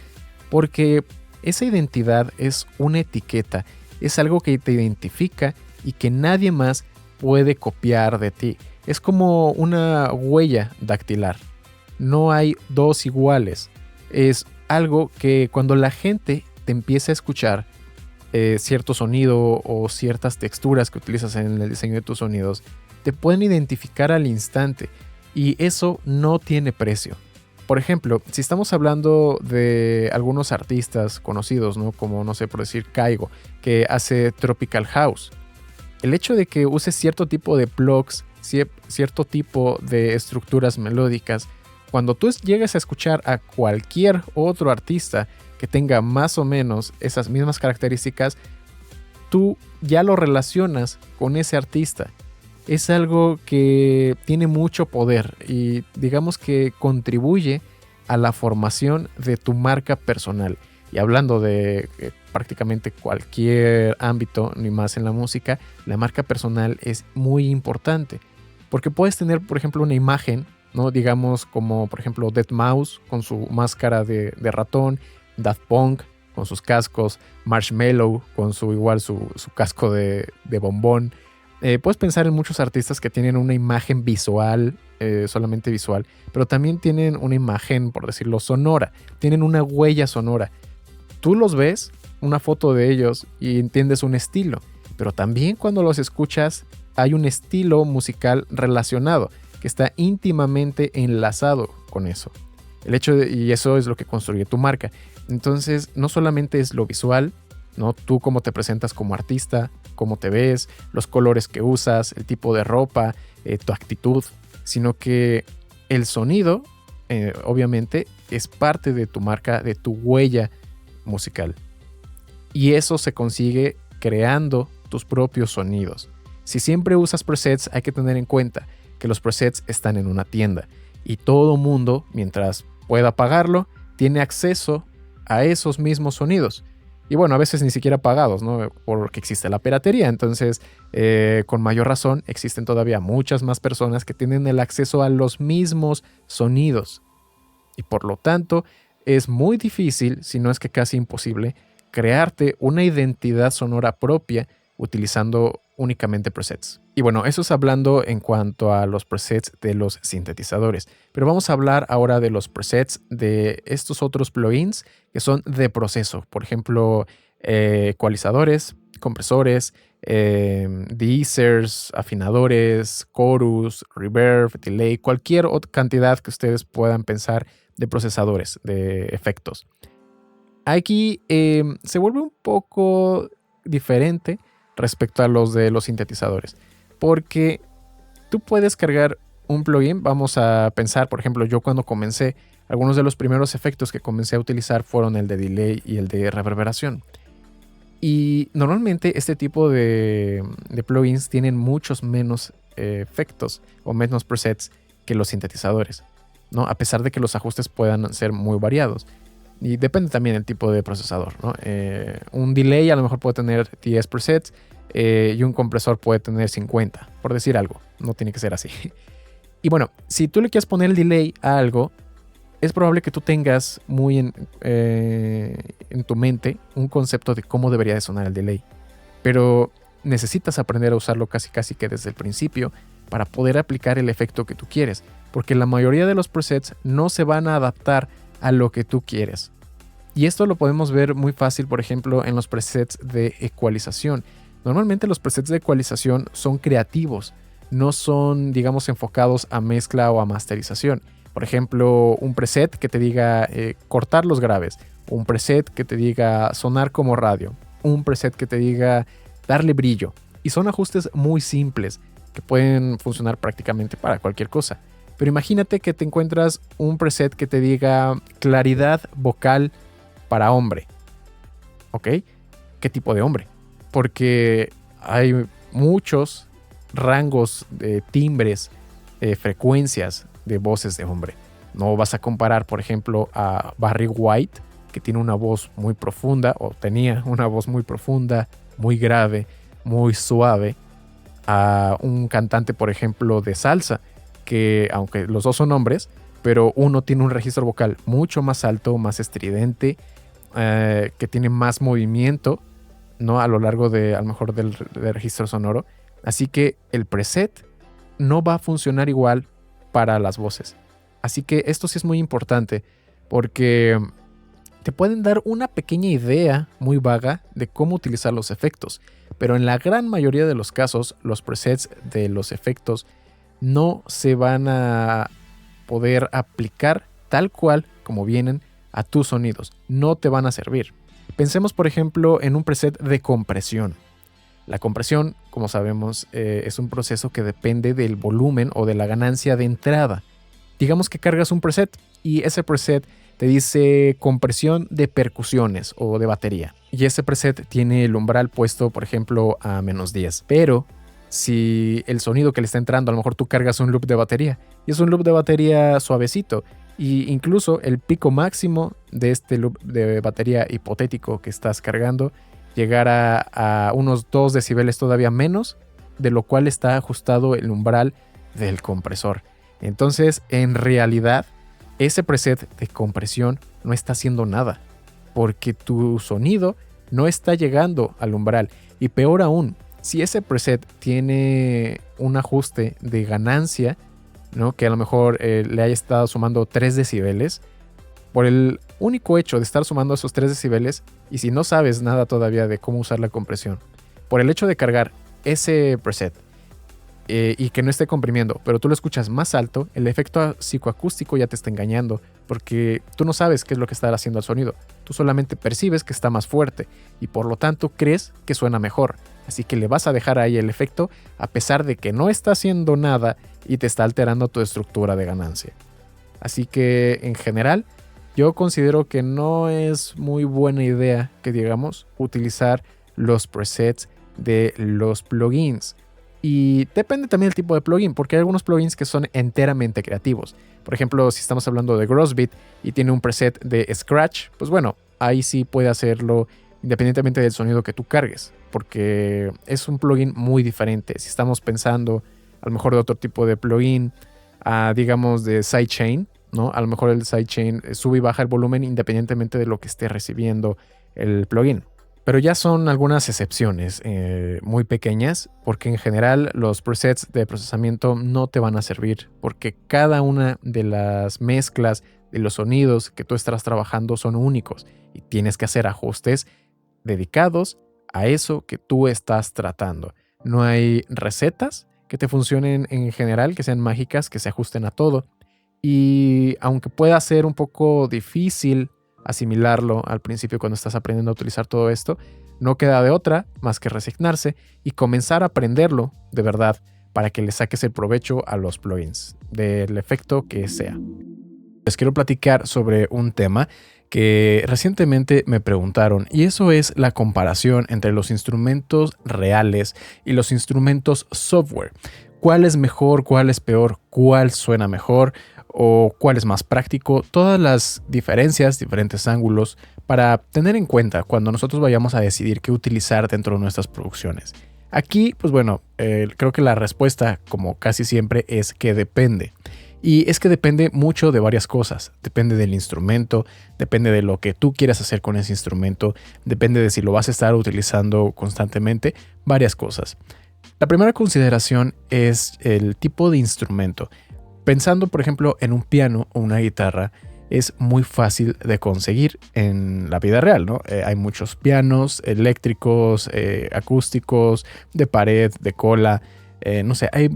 porque esa identidad es una etiqueta, es algo que te identifica y que nadie más puede copiar de ti. Es como una huella dactilar. No hay dos iguales. Es algo que cuando la gente te empieza a escuchar cierto sonido o ciertas texturas que utilizas en el diseño de tus sonidos, te pueden identificar al instante y eso no tiene precio. Por ejemplo, si estamos hablando de algunos artistas conocidos, ¿no? Como, no sé, por decir Kaigo, que hace Tropical House. El hecho de que use cierto tipo de plugs, cierto tipo de estructuras melódicas, cuando tú llegues a escuchar a cualquier otro artista que tenga más o menos esas mismas características, tú ya lo relacionas con ese artista. Es algo que tiene mucho poder y digamos que contribuye a la formación de tu marca personal. Y hablando de prácticamente cualquier ámbito, ni más en la música, la marca personal es muy importante. Porque puedes tener, por ejemplo, una imagen, ¿no? Digamos como, por ejemplo, Deadmau5 con su máscara de ratón, Daft Punk con sus cascos, Marshmello con su casco de bombón. Puedes pensar en muchos artistas que tienen una imagen visual, solamente visual, pero también tienen una imagen, por decirlo, sonora. Tienen una huella sonora. Tú los ves, una foto de ellos, y entiendes un estilo. Pero también cuando los escuchas, hay un estilo musical relacionado, que está íntimamente enlazado con eso. Y eso es lo que construye tu marca. Entonces, no solamente es lo visual, ¿no? Tú cómo te presentas como artista, cómo te ves, los colores que usas, el tipo de ropa, tu actitud, sino que el sonido, obviamente, es parte de tu marca, de tu huella musical. Y eso se consigue creando tus propios sonidos. Si siempre usas presets, hay que tener en cuenta que los presets están en una tienda y todo mundo, mientras pueda pagarlo, tiene acceso a esos mismos sonidos. Y bueno, a veces ni siquiera pagados, ¿no? Porque existe la piratería. Entonces, con mayor razón, existen todavía muchas más personas que tienen el acceso a los mismos sonidos. Y por lo tanto, es muy difícil, si no es que casi imposible, crearte una identidad sonora propia utilizando únicamente presets. Y bueno, eso es hablando en cuanto a los presets de los sintetizadores. Pero vamos a hablar ahora de los presets de estos otros plugins que son de proceso. Por ejemplo, ecualizadores, compresores, de-easers, afinadores, chorus, reverb, delay, cualquier otra cantidad que ustedes puedan pensar de procesadores, de efectos. Aquí se vuelve un poco diferente respecto a los de los sintetizadores, porque tú puedes cargar un plugin. Vamos a pensar, por ejemplo, yo cuando comencé, algunos de los primeros efectos que comencé a utilizar fueron el de delay y el de reverberación. Y normalmente este tipo de plugins tienen muchos menos efectos o menos presets que los sintetizadores, ¿no? A pesar de que los ajustes puedan ser muy variados. Y depende también del tipo de procesador, ¿no? Un delay a lo mejor puede tener 10 presets, y un compresor puede tener 50, por decir algo. No tiene que ser así. Y bueno, si tú le quieres poner el delay a algo, es probable que tú tengas muy en tu mente un concepto de cómo debería de sonar el delay. Pero necesitas aprender a usarlo casi que desde el principio para poder aplicar el efecto que tú quieres, porque la mayoría de los presets no se van a adaptar a lo que tú quieres. Y esto lo podemos ver muy fácil, por ejemplo, en los presets de ecualización. Normalmente los presets de ecualización son creativos, no son, digamos, enfocados a mezcla o a masterización. Por ejemplo, un preset que te diga cortar los graves, un preset que te diga sonar como radio, un preset que te diga darle brillo. Y son ajustes muy simples que pueden funcionar prácticamente para cualquier cosa. Pero imagínate que te encuentras un preset que te diga claridad vocal para hombre. ¿Ok? ¿Qué tipo de hombre? Porque hay muchos rangos de timbres, frecuencias de voces de hombre. No vas a comparar, por ejemplo, a Barry White, que tiene una voz muy profunda, o tenía una voz muy profunda, muy grave, muy suave, a un cantante, por ejemplo, de salsa, que aunque los dos son hombres, pero uno tiene un registro vocal mucho más alto, más estridente, que tiene más movimiento, ¿no? A lo largo de, a lo mejor, del registro sonoro. Así que el preset no va a funcionar igual para las voces. Así que esto sí es muy importante porque te pueden dar una pequeña idea muy vaga de cómo utilizar los efectos, pero en la gran mayoría de los casos los presets de los efectos no se van a poder aplicar tal cual como vienen a tus sonidos, no te van a servir. Pensemos, por ejemplo, en un preset de compresión. La compresión, como sabemos, es un proceso que depende del volumen o de la ganancia de entrada. Digamos que cargas un preset y ese preset te dice compresión de percusiones o de batería. Y ese preset tiene el umbral puesto, por ejemplo, a -10. Pero si el sonido que le está entrando, a lo mejor tú cargas un loop de batería y es un loop de batería suavecito, y incluso el pico máximo de este loop de batería hipotético que estás cargando llegará a unos 2 decibeles todavía menos, de lo cual está ajustado el umbral del compresor. Entonces, en realidad, ese preset de compresión no está haciendo nada, porque tu sonido no está llegando al umbral. Y peor aún, si ese preset tiene un ajuste de ganancia, ¿no? Que a lo mejor le haya estado sumando 3 decibeles, por el único hecho de estar sumando esos 3 decibeles, y si no sabes nada todavía de cómo usar la compresión, por el hecho de cargar ese preset y que no esté comprimiendo, pero tú lo escuchas más alto, el efecto psicoacústico ya te está engañando, porque tú no sabes qué es lo que está haciendo al sonido, tú solamente percibes que está más fuerte y por lo tanto crees que suena mejor, así que le vas a dejar ahí el efecto a pesar de que no está haciendo nada y te está alterando tu estructura de ganancia. Así que en general yo considero que no es muy buena idea que digamos utilizar los presets de los plugins. Y depende también del tipo de plugin, porque hay algunos plugins que son enteramente creativos. Por ejemplo, si estamos hablando de Grossbeat y tiene un preset de Scratch, pues bueno, ahí sí puede hacerlo independientemente del sonido que tú cargues, porque es un plugin muy diferente. Si estamos pensando a lo mejor de otro tipo de plugin, digamos de sidechain, ¿no? A lo mejor el sidechain sube y baja el volumen independientemente de lo que esté recibiendo el plugin. Pero ya son algunas excepciones muy pequeñas, porque en general los presets de procesamiento no te van a servir, porque cada una de las mezclas de los sonidos que tú estás trabajando son únicos y tienes que hacer ajustes dedicados a eso que tú estás tratando. No hay recetas que te funcionen en general, que sean mágicas, que se ajusten a todo. Y aunque pueda ser un poco difícil asimilarlo al principio cuando estás aprendiendo a utilizar todo esto, no queda de otra más que resignarse y comenzar a aprenderlo de verdad para que le saques el provecho a los plugins, del efecto que sea. Les quiero platicar sobre un tema que recientemente me preguntaron, y eso es la comparación entre los instrumentos reales y los instrumentos software. ¿Cuál es mejor? ¿Cuál es peor? ¿Cuál suena mejor? ¿O cuál es más práctico? Todas las diferencias, diferentes ángulos para tener en cuenta cuando nosotros vayamos a decidir qué utilizar dentro de nuestras producciones. Aquí, pues bueno, creo que la respuesta, como casi siempre, es que depende. Y es que depende mucho de varias cosas. Depende del instrumento, depende de lo que tú quieras hacer con ese instrumento, depende de si lo vas a estar utilizando constantemente, varias cosas. La primera consideración es el tipo de instrumento. Pensando, por ejemplo, en un piano o una guitarra, es muy fácil de conseguir en la vida real, ¿no? Hay muchos pianos eléctricos, acústicos, de pared, de cola. No sé, hay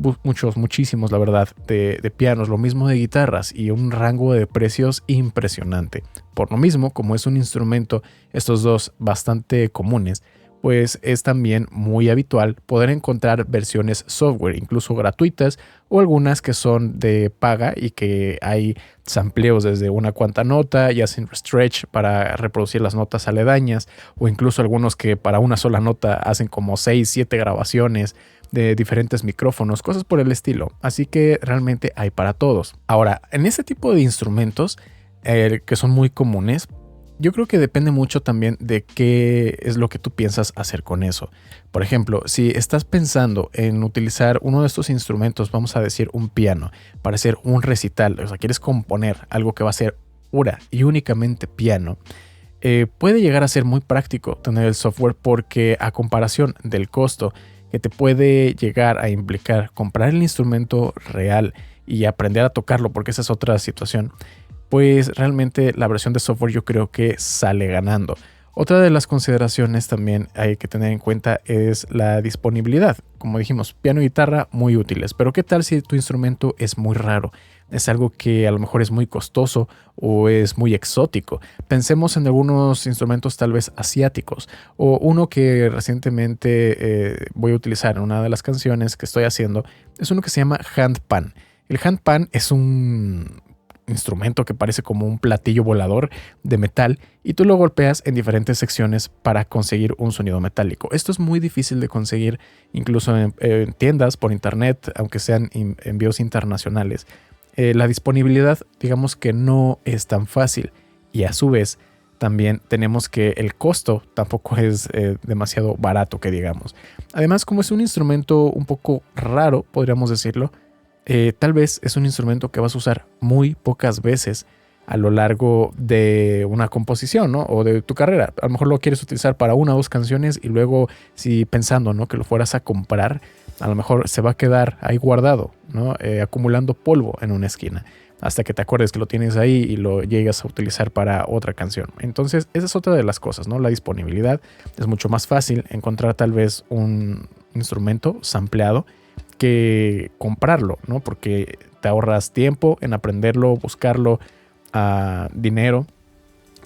muchísimos, la verdad, de pianos, lo mismo de guitarras y un rango de precios impresionante. Por lo mismo, como es un instrumento, estos dos bastante comunes, pues es también muy habitual poder encontrar versiones software, incluso gratuitas, o algunas que son de paga y que hay sampleos desde una cuanta nota y hacen stretch para reproducir las notas aledañas, o incluso algunos que para una sola nota hacen como 6, 7 grabaciones de diferentes micrófonos, cosas por el estilo. Así que realmente hay para todos. Ahora, en ese tipo de instrumentos que son muy comunes, yo creo que depende mucho también de qué es lo que tú piensas hacer con eso. Por ejemplo, si estás pensando en utilizar uno de estos instrumentos, vamos a decir un piano, para hacer un recital, o sea, quieres componer algo que va a ser pura y únicamente piano, puede llegar a ser muy práctico tener el software porque a comparación del costo que te puede llegar a implicar comprar el instrumento real y aprender a tocarlo, porque esa es otra situación, pues realmente la versión de software yo creo que sale ganando. Otra de las consideraciones también hay que tener en cuenta es la disponibilidad. Como dijimos, piano y guitarra muy útiles, pero ¿qué tal si tu instrumento es muy raro? Es algo que a lo mejor es muy costoso o es muy exótico. Pensemos en algunos instrumentos tal vez asiáticos o uno que recientemente voy a utilizar en una de las canciones que estoy haciendo. Es uno que se llama handpan. El handpan es un instrumento que parece como un platillo volador de metal y tú lo golpeas en diferentes secciones para conseguir un sonido metálico. Esto es muy difícil de conseguir incluso en tiendas por internet, aunque sean envíos internacionales. La disponibilidad, digamos que no es tan fácil y a su vez también tenemos que el costo tampoco es demasiado barato que digamos. Además, como es un instrumento un poco raro, podríamos decirlo, tal vez es un instrumento que vas a usar muy pocas veces a lo largo de una composición, ¿no? O de tu carrera. A lo mejor lo quieres utilizar para una o dos canciones y luego, si pensando, ¿no?, que lo fueras a comprar, a lo mejor se va a quedar ahí guardado, ¿no? Acumulando polvo en una esquina, hasta que te acuerdes que lo tienes ahí y lo llegas a utilizar para otra canción. Entonces, esa es otra de las cosas, ¿no? La disponibilidad. Es mucho más fácil encontrar tal vez un instrumento sampleado que comprarlo, ¿no? Porque te ahorras tiempo en aprenderlo, buscarlo, dinero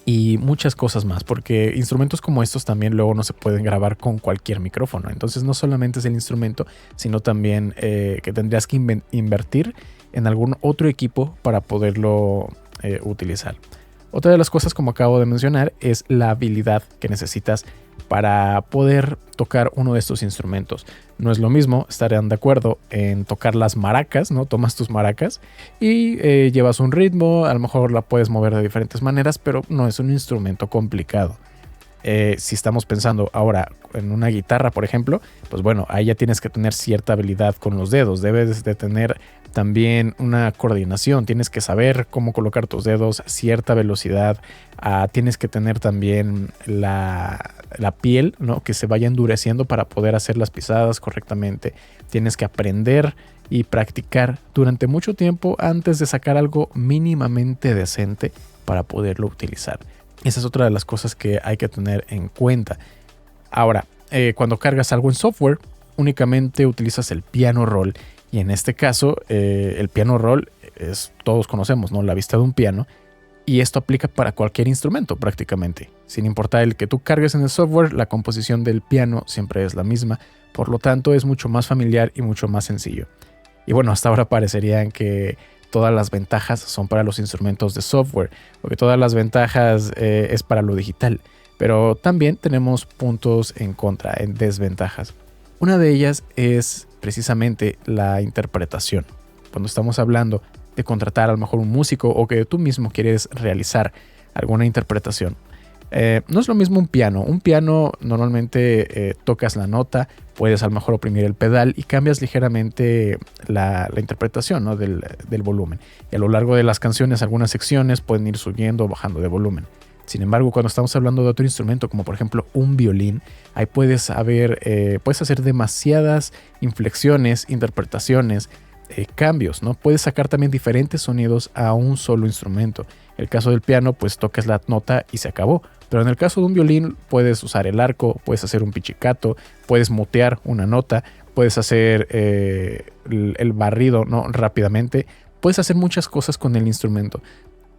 y muchas cosas más, porque instrumentos como estos también luego no se pueden grabar con cualquier micrófono. Entonces no solamente es el instrumento, sino también que tendrías que invertir en algún otro equipo para poderlo utilizar. Otra de las cosas, como acabo de mencionar, es la habilidad que necesitas para poder tocar uno de estos instrumentos. No es lo mismo, estarán de acuerdo, en tocar las maracas, ¿no? Tomas tus maracas y llevas un ritmo, a lo mejor la puedes mover de diferentes maneras, pero no es un instrumento complicado. Si estamos pensando ahora en una guitarra, por ejemplo, pues bueno, ahí ya tienes que tener cierta habilidad con los dedos, debes de tener también una coordinación, tienes que saber cómo colocar tus dedos, cierta velocidad, tienes que tener también la piel, ¿no?, que se vaya endureciendo para poder hacer las pisadas correctamente, tienes que aprender y practicar durante mucho tiempo antes de sacar algo mínimamente decente para poderlo utilizar. Esa es otra de las cosas que hay que tener en cuenta. Ahora, cuando cargas algo en software, únicamente utilizas el piano roll. Y en este caso, el piano roll todos conocemos, ¿no?, la vista de un piano. Y esto aplica para cualquier instrumento prácticamente. Sin importar el que tú cargues en el software, la composición del piano siempre es la misma. Por lo tanto, es mucho más familiar y mucho más sencillo. Y bueno, hasta ahora parecerían que todas las ventajas son para los instrumentos de software, porque todas las ventajas es para lo digital, pero también tenemos puntos en contra, en desventajas. Una de ellas es precisamente la interpretación. Cuando estamos hablando de contratar a lo mejor un músico o que tú mismo quieres realizar alguna interpretación, No es lo mismo un piano. Un piano normalmente tocas la nota, puedes a lo mejor oprimir el pedal y cambias ligeramente la interpretación, ¿no? del volumen. Y a lo largo de las canciones, algunas secciones pueden ir subiendo o bajando de volumen. Sin embargo, cuando estamos hablando de otro instrumento, como por ejemplo un violín, ahí puedes hacer demasiadas inflexiones, interpretaciones, cambios, ¿no? Puedes sacar también diferentes sonidos a un solo instrumento. El caso del piano, pues tocas la nota y se acabó. Pero en el caso de un violín, puedes usar el arco, puedes hacer un pizzicato, puedes mutear una nota, puedes hacer el barrido, ¿no? Rápidamente. Puedes hacer muchas cosas con el instrumento.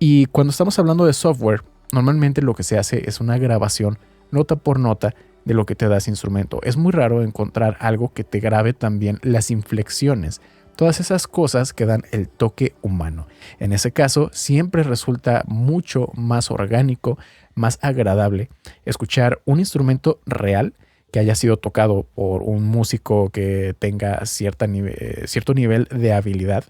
Y cuando estamos hablando de software, normalmente lo que se hace es una grabación nota por nota de lo que te da ese instrumento. Es muy raro encontrar algo que te grabe también las inflexiones, todas esas cosas que dan el toque humano. En ese caso, siempre resulta mucho más orgánico, más agradable escuchar un instrumento real que haya sido tocado por un músico que tenga cierto nivel de habilidad,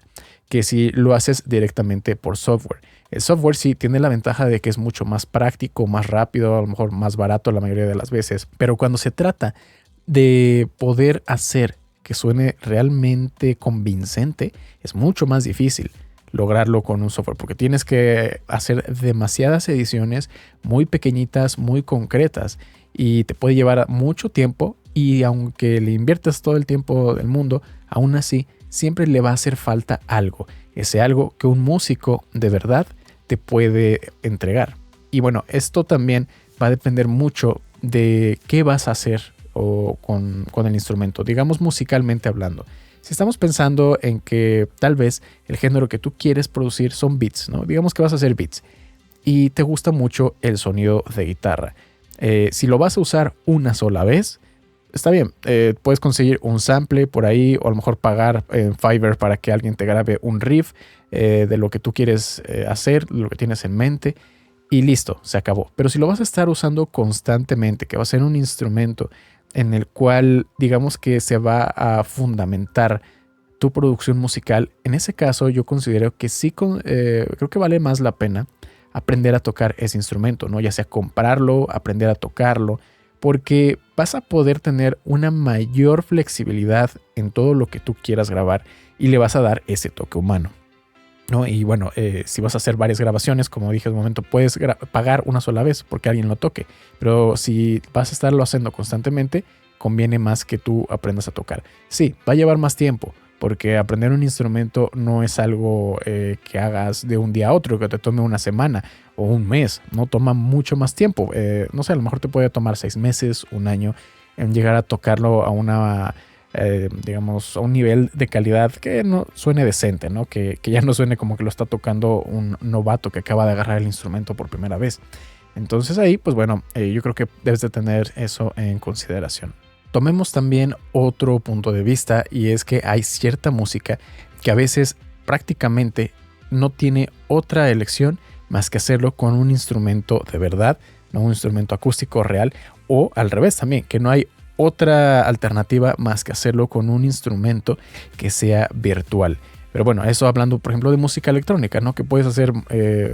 que si lo haces directamente por software. El software sí tiene la ventaja de que es mucho más práctico, más rápido, a lo mejor más barato la mayoría de las veces, pero cuando se trata de poder hacer que suene realmente convincente, es mucho más difícil lograrlo con un software, porque tienes que hacer demasiadas ediciones muy pequeñitas, muy concretas, y te puede llevar mucho tiempo, y aunque le inviertas todo el tiempo del mundo, aún así siempre le va a hacer falta algo, ese algo que un músico de verdad te puede entregar. Y bueno, esto también va a depender mucho de qué vas a hacer con el instrumento, digamos musicalmente hablando. Si estamos pensando en que tal vez el género que tú quieres producir son beats, ¿no? Digamos que vas a hacer beats y te gusta mucho el sonido de guitarra. Si lo vas a usar una sola vez, está bien, puedes conseguir un sample por ahí o a lo mejor pagar en Fiverr para que alguien te grabe un riff de lo que tú quieres hacer, lo que tienes en mente y listo, se acabó. Pero si lo vas a estar usando constantemente, que va a ser un instrumento en el cual digamos que se va a fundamentar tu producción musical, en ese caso yo considero que sí, creo que vale más la pena aprender a tocar ese instrumento, ¿no? Ya sea comprarlo, aprender a tocarlo, porque vas a poder tener una mayor flexibilidad en todo lo que tú quieras grabar y le vas a dar ese toque humano, ¿no? Y bueno, si vas a hacer varias grabaciones, como dije en un momento, puedes pagar una sola vez porque alguien lo toque. Pero si vas a estarlo haciendo constantemente, conviene más que tú aprendas a tocar. Sí, va a llevar más tiempo, porque aprender un instrumento no es algo que hagas de un día a otro, que te tome una semana o un mes. No toma mucho más tiempo. No sé, a lo mejor te puede tomar 6 meses, un año, en llegar a tocarlo a una... digamos, a un nivel de calidad que no suene decente, ¿no? Que ya no suene como que lo está tocando un novato que acaba de agarrar el instrumento por primera vez. Entonces ahí, pues bueno, yo creo que debes de tener eso en consideración. Tomemos también otro punto de vista, y es que hay cierta música que a veces prácticamente no tiene otra elección más que hacerlo con un instrumento de verdad, no un instrumento acústico real, o al revés también, que no hay otra alternativa más que hacerlo con un instrumento que sea virtual. Pero bueno, eso hablando, por ejemplo, de música electrónica, ¿no? Que puedes hacer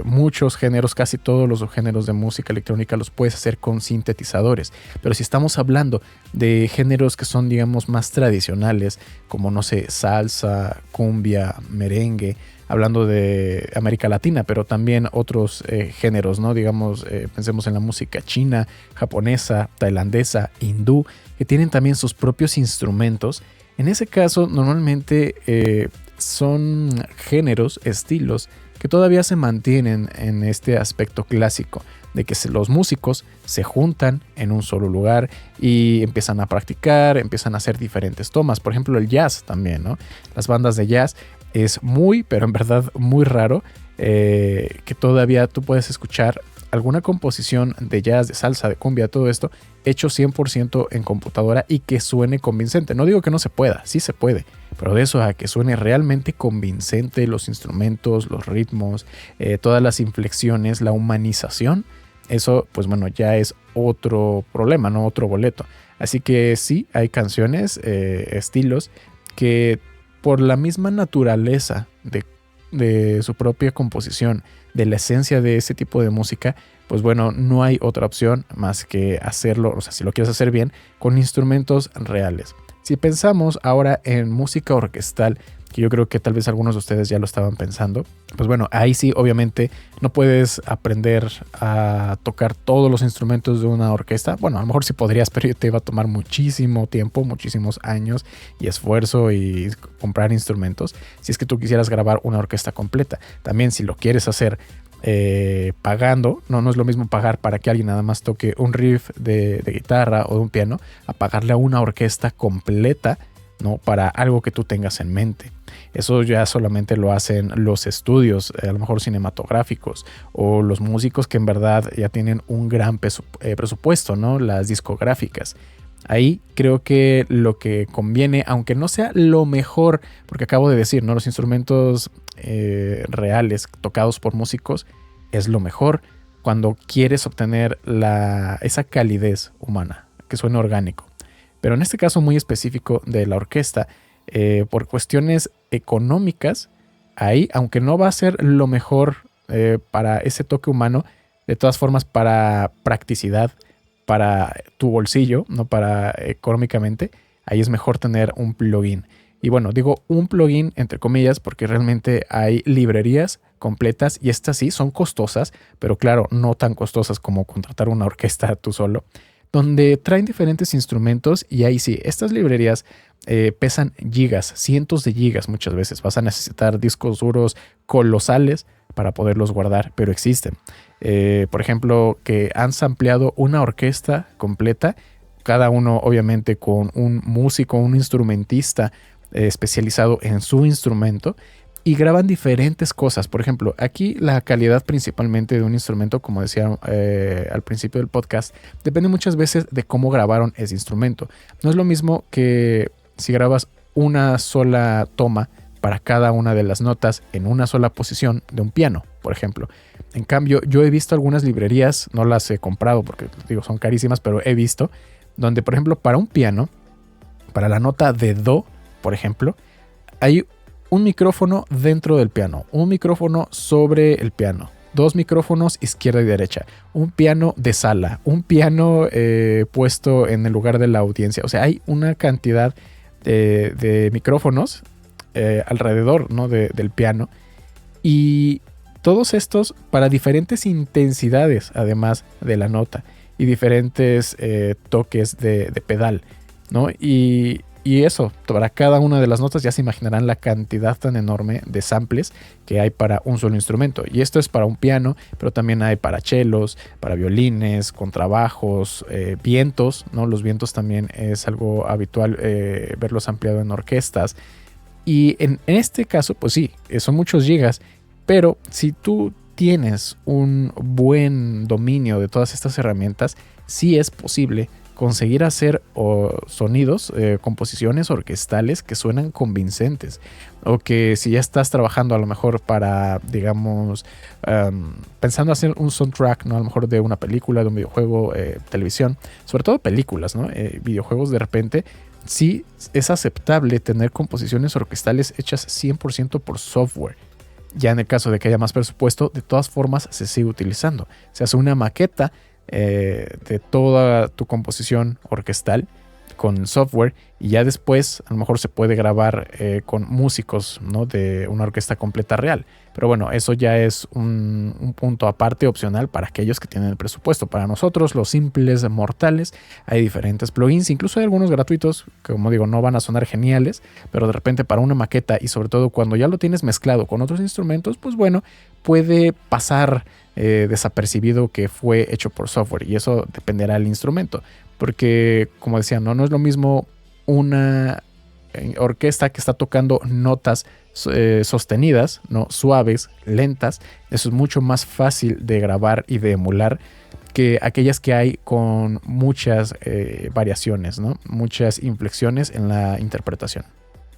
muchos géneros, casi todos los géneros de música electrónica los puedes hacer con sintetizadores. Pero si estamos hablando de géneros que son, digamos, más tradicionales, como, no sé, salsa, cumbia, merengue, hablando de América Latina, pero también otros géneros, ¿no? Digamos, pensemos en la música china, japonesa, tailandesa, hindú, que tienen también sus propios instrumentos. En ese caso, normalmente son géneros, estilos, que todavía se mantienen en este aspecto clásico, de que los músicos se juntan en un solo lugar y empiezan a practicar, empiezan a hacer diferentes tomas. Por ejemplo, el jazz también, ¿no? Las bandas de jazz es muy, pero en verdad muy raro que todavía tú puedes escuchar alguna composición de jazz, de salsa, de cumbia, todo esto, hecho 100% en computadora y que suene convincente. No digo que no se pueda, sí se puede, pero de eso a que suene realmente convincente los instrumentos, los ritmos, todas las inflexiones, la humanización, eso pues bueno, ya es otro problema, no otro boleto. Así que sí, hay canciones, estilos que por la misma naturaleza de su propia composición, de la esencia de ese tipo de música, pues bueno, no hay otra opción más que hacerlo, o sea, si lo quieres hacer bien, con instrumentos reales. Si pensamos ahora en música orquestal, que yo creo que tal vez algunos de ustedes ya lo estaban pensando, pues bueno, ahí sí obviamente no puedes aprender a tocar todos los instrumentos de una orquesta. Bueno, a lo mejor sí podrías, pero te iba a tomar muchísimo tiempo, muchísimos años y esfuerzo y comprar instrumentos si es que tú quisieras grabar una orquesta completa. También si lo quieres hacer pagando, no es lo mismo pagar para que alguien nada más toque un riff de guitarra o de un piano, a pagarle a una orquesta completa, ¿no? Para algo que tú tengas en mente. Eso ya solamente lo hacen los estudios, a lo mejor cinematográficos, o los músicos que en verdad ya tienen un gran presupuesto, ¿no? Las discográficas. Ahí creo que lo que conviene, aunque no sea lo mejor, porque acabo de decir, ¿no? Los instrumentos reales tocados por músicos es lo mejor cuando quieres obtener esa calidez humana, que suene orgánico. Pero en este caso muy específico de la orquesta, por cuestiones económicas, ahí, aunque no va a ser lo mejor para ese toque humano, de todas formas para practicidad, para tu bolsillo, no para económicamente, ahí es mejor tener un plugin. Y bueno, digo un plugin entre comillas porque realmente hay librerías completas y estas sí son costosas, pero claro, no tan costosas como contratar una orquesta tú solo, donde traen diferentes instrumentos y ahí sí, estas librerías pesan gigas, cientos de gigas muchas veces. Vas a necesitar discos duros colosales para poderlos guardar, pero existen. Por ejemplo, que han sampleado una orquesta completa, cada uno obviamente con un músico, un instrumentista especializado en su instrumento, y graban diferentes cosas. Por ejemplo, aquí la calidad principalmente de un instrumento, como decía al principio del podcast, depende muchas veces de cómo grabaron ese instrumento. No es lo mismo que si grabas una sola toma para cada una de las notas en una sola posición de un piano, por ejemplo. En cambio, yo he visto algunas librerías, no las he comprado porque digo son carísimas, pero he visto donde, por ejemplo, para un piano, para la nota de do, por ejemplo, hay un micrófono dentro del piano, un micrófono sobre el piano, dos micrófonos izquierda y derecha, un piano de sala, un piano puesto en el lugar de la audiencia. O sea, hay una cantidad de micrófonos alrededor, ¿no? del piano, y todos estos para diferentes intensidades, además de la nota, y diferentes toques de pedal, ¿no? Y eso, para cada una de las notas ya se imaginarán la cantidad tan enorme de samples que hay para un solo instrumento. Y esto es para un piano, pero también hay para chelos, para violines, contrabajos, vientos, ¿no? Los vientos también es algo habitual verlos ampliado en orquestas. Y en este caso, pues sí, son muchos gigas, pero si tú tienes un buen dominio de todas estas herramientas, sí es posible conseguir hacer sonidos, composiciones orquestales que suenan convincentes, o que si ya estás trabajando a lo mejor para, digamos, pensando hacer un soundtrack, ¿no? A lo mejor de una película, de un videojuego, televisión, sobre todo películas, ¿no? Videojuegos de repente, sí es aceptable tener composiciones orquestales hechas 100% por software. Ya en el caso de que haya más presupuesto, de todas formas se sigue utilizando. Se hace una maqueta de toda tu composición orquestal con software y ya después a lo mejor se puede grabar con músicos, ¿no? De una orquesta completa real. Pero bueno, eso ya es un punto aparte opcional para aquellos que tienen el presupuesto. Para nosotros, los simples mortales, hay diferentes plugins, incluso hay algunos gratuitos que, como digo, no van a sonar geniales, pero de repente para una maqueta y sobre todo cuando ya lo tienes mezclado con otros instrumentos, pues bueno, puede pasar desapercibido que fue hecho por software, y eso dependerá del instrumento, porque como decía, no es lo mismo una orquesta que está tocando notas sostenidas, ¿no? Suaves, lentas. Eso es mucho más fácil de grabar y de emular que aquellas que hay con muchas variaciones, ¿no? Muchas inflexiones en la interpretación.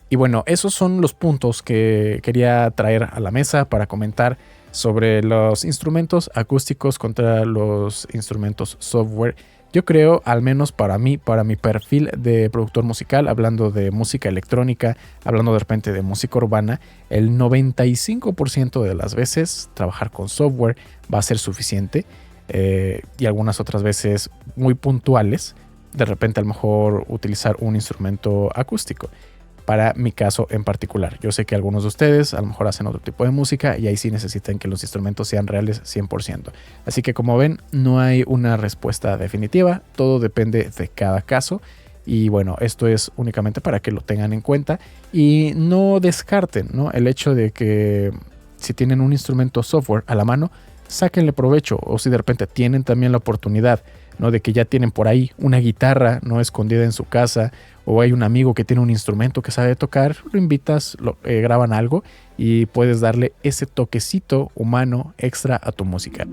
Y bueno, esos son los puntos que quería traer a la mesa para comentar sobre los instrumentos acústicos contra los instrumentos software. Yo creo, al menos para mí, para mi perfil de productor musical, hablando de música electrónica, hablando de repente de música urbana, el 95% de las veces trabajar con software va a ser suficiente, y algunas otras veces muy puntuales, de repente a lo mejor utilizar un instrumento acústico. Para mi caso en particular, yo sé que algunos de ustedes a lo mejor hacen otro tipo de música y ahí sí necesitan que los instrumentos sean reales 100%. Así que como ven, no hay una respuesta definitiva, todo depende de cada caso. Y bueno, esto es únicamente para que lo tengan en cuenta y no descarten, ¿no?, el hecho de que si tienen un instrumento software a la mano, sáquenle provecho, o si de repente tienen también la oportunidad, ¿no?, de que ya tienen por ahí una guitarra, ¿no?, escondida en su casa, o hay un amigo que tiene un instrumento que sabe tocar, lo invitas, graban algo y puedes darle ese toquecito humano extra a tu música.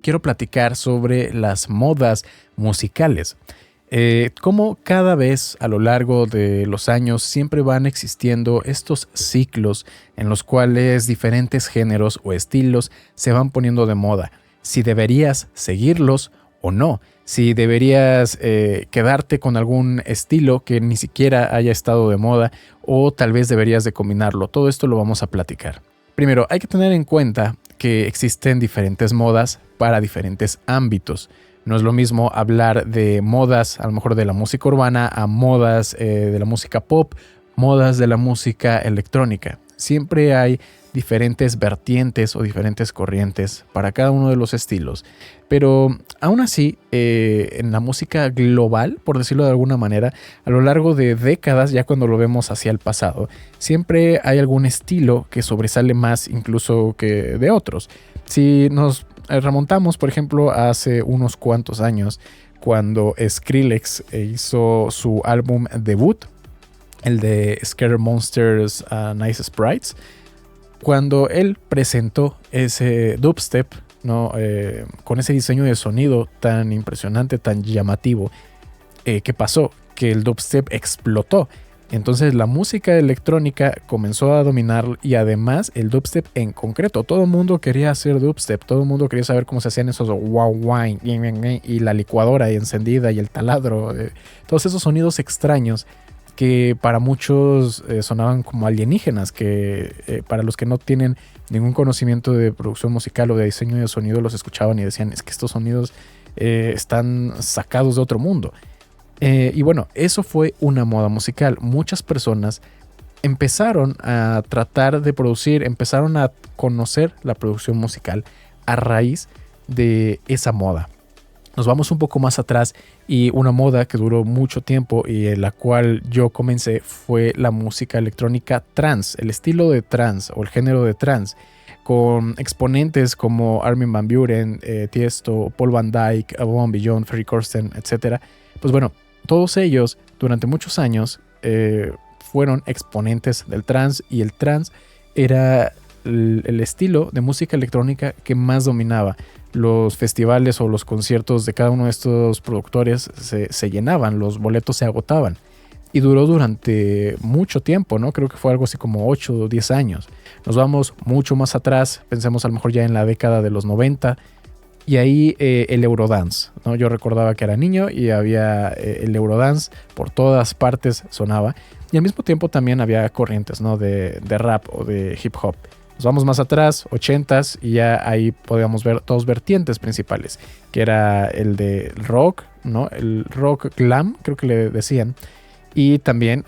Quiero platicar sobre las modas musicales. Cómo cada vez a lo largo de los años siempre van existiendo estos ciclos en los cuales diferentes géneros o estilos se van poniendo de moda. Si deberías seguirlos o no. Si deberías quedarte con algún estilo que ni siquiera haya estado de moda, o tal vez deberías de combinarlo. Todo esto lo vamos a platicar. Primero, hay que tener en cuenta que existen diferentes modas para diferentes ámbitos. No es lo mismo hablar de modas, a lo mejor de la música urbana, a modas de la música pop, modas de la música electrónica. Siempre hay diferentes vertientes o diferentes corrientes para cada uno de los estilos. Pero aún así, en la música global, por decirlo de alguna manera, a lo largo de décadas, ya cuando lo vemos hacia el pasado, siempre hay algún estilo que sobresale más incluso que de otros. Si nos remontamos, por ejemplo, hace unos cuantos años, cuando Skrillex hizo su álbum debut, el de Scare Monsters Nice Sprites, cuando él presentó ese dubstep, ¿no?, con ese diseño de sonido tan impresionante, tan llamativo, ¿qué pasó? Que el dubstep explotó. Entonces la música electrónica comenzó a dominar, y además el dubstep en concreto. Todo el mundo quería hacer dubstep, todo el mundo quería saber cómo se hacían esos wow wow y la licuadora encendida y el taladro, todos esos sonidos extraños que para muchos sonaban como alienígenas, que para los que no tienen ningún conocimiento de producción musical o de diseño de sonido los escuchaban y decían, es que estos sonidos están sacados de otro mundo. Y bueno, eso fue una moda musical. Muchas personas empezaron a tratar de producir, empezaron a conocer la producción musical a raíz de esa moda. Nos vamos un poco más atrás, y una moda que duró mucho tiempo y en la cual yo comencé fue la música electrónica trance, el estilo de trance o el género de trance, con exponentes como Armin van Buuren, Tiesto, Paul Van Dyk, Above and Beyond, Ferry Corsten, etc. Pues bueno, todos ellos durante muchos años fueron exponentes del trance, y el trance era el estilo de música electrónica que más dominaba. Los festivales o los conciertos de cada uno de estos productores se llenaban, los boletos se agotaban, y duró durante mucho tiempo, ¿no? Creo que fue algo así como 8 o 10 años. Nos vamos mucho más atrás, pensemos a lo mejor ya en la década de los 90, y ahí el Eurodance, ¿no? Yo recordaba que era niño y había el Eurodance, por todas partes sonaba, y al mismo tiempo también había corrientes, ¿no?, de rap o de hip hop. Nos vamos más atrás, 80s, y ya ahí podíamos ver dos vertientes principales, que era el de rock, ¿no?, el rock glam, creo que le decían, y también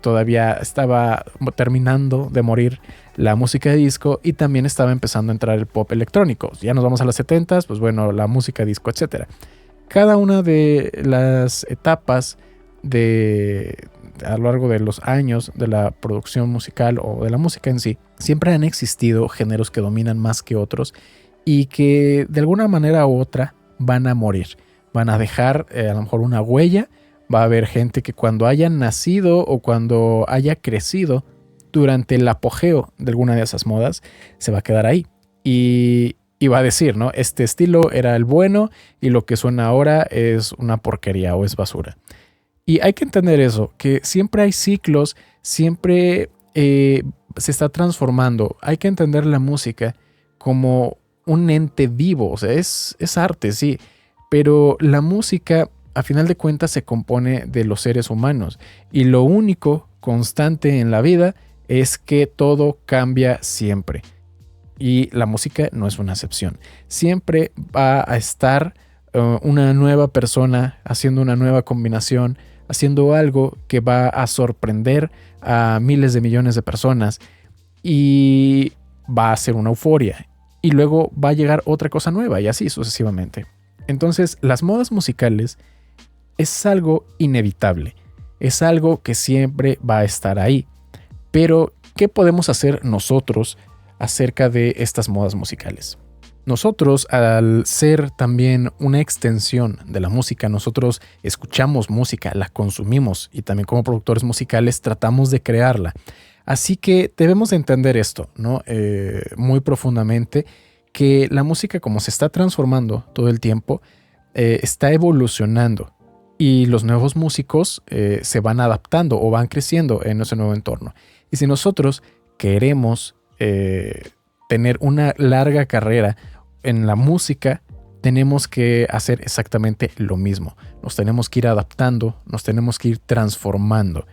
todavía estaba terminando de morir la música de disco, y también estaba empezando a entrar el pop electrónico. Ya nos vamos a las 70s, pues bueno, la música disco, etc. Cada una de las etapas a lo largo de los años de la producción musical o de la música en sí, siempre han existido géneros que dominan más que otros y que de alguna manera u otra van a morir, van a dejar a lo mejor una huella. Va a haber gente que cuando haya nacido o cuando haya crecido durante el apogeo de alguna de esas modas, se va a quedar ahí y va a decir, ¿no?, este estilo era el bueno y lo que suena ahora es una porquería o es basura. Y hay que entender eso, que siempre hay ciclos, siempre se está transformando. Hay que entender la música como un ente vivo, o sea, es arte, sí, pero la música a final de cuentas se compone de los seres humanos y lo único constante en la vida es que todo cambia siempre. Y la música no es una excepción. Siempre va a estar una nueva persona haciendo una nueva combinación, haciendo algo que va a sorprender a miles de millones de personas y va a ser una euforia. Y luego va a llegar otra cosa nueva y así sucesivamente. Entonces, las modas musicales es algo inevitable. Es algo que siempre va a estar ahí. Pero, ¿qué podemos hacer nosotros acerca de estas modas musicales? Nosotros, al ser también una extensión de la música, nosotros escuchamos música, la consumimos y también como productores musicales tratamos de crearla. Así que debemos de entender esto, ¿no? Muy profundamente, que la música, como se está transformando todo el tiempo, está evolucionando y los nuevos músicos se van adaptando o van creciendo en ese nuevo entorno. Y si nosotros queremos tener una larga carrera en la música, tenemos que hacer exactamente lo mismo. Nos tenemos que ir adaptando, nos tenemos que ir transformando.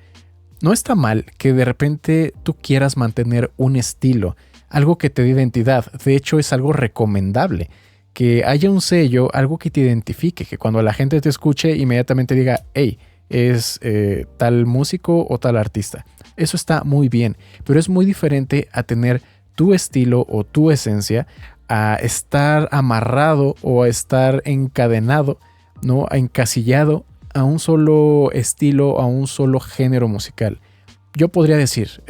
No está mal que de repente tú quieras mantener un estilo, algo que te dé identidad. De hecho, es algo recomendable que haya un sello, algo que te identifique, que cuando la gente te escuche inmediatamente diga, hey, es tal músico o tal artista. Eso está muy bien, pero es muy diferente a tener tu estilo o tu esencia, a estar amarrado o a estar encadenado, ¿no? Encasillado a un solo estilo, a un solo género musical. Yo podría decir,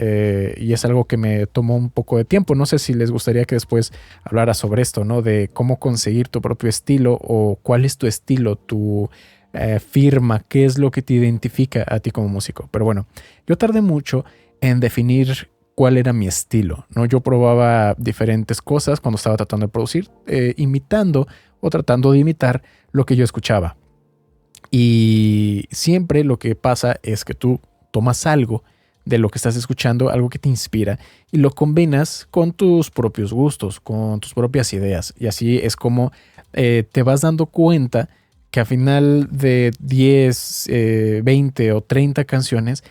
y es algo que me tomó un poco de tiempo, no sé si les gustaría que después hablara sobre esto, ¿no? De cómo conseguir tu propio estilo o cuál es tu estilo, tu firma, qué es lo que te identifica a ti como músico. Pero bueno, yo tardé mucho en definir cuál era mi estilo, ¿no? Yo probaba diferentes cosas cuando estaba tratando de producir, imitando o tratando de imitar lo que yo escuchaba. Y siempre lo que pasa es que tú tomas algo de lo que estás escuchando, algo que te inspira, y lo combinas con tus propios gustos, con tus propias ideas. Y así es como te vas dando cuenta que a final de 10, 20 o 30 canciones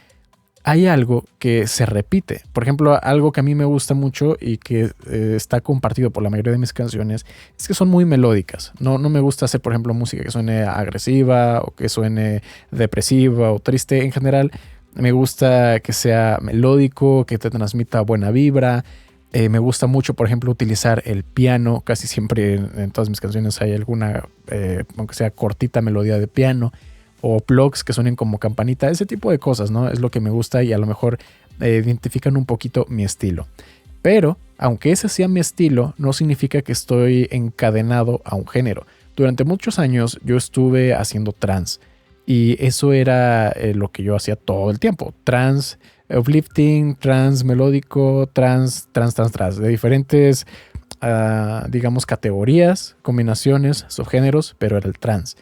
hay algo que se repite. Por ejemplo, algo que a mí me gusta mucho y que está compartido por la mayoría de mis canciones es que son muy melódicas. No me gusta hacer, por ejemplo, música que suene agresiva o que suene depresiva o triste. En general, me gusta que sea melódico, que te transmita buena vibra. Me gusta mucho, por ejemplo, utilizar el piano. Casi siempre en todas mis canciones hay alguna, aunque sea cortita, melodía de piano. O plugs que suenen como campanita, ese tipo de cosas, ¿no? Es lo que me gusta y a lo mejor identifican un poquito mi estilo. Pero, aunque ese sea mi estilo, no significa que estoy encadenado a un género. Durante muchos años yo estuve haciendo trance y eso era lo que yo hacía todo el tiempo. Trance uplifting, trance melódico, trance, de diferentes, digamos, categorías, combinaciones, subgéneros, pero era el trance.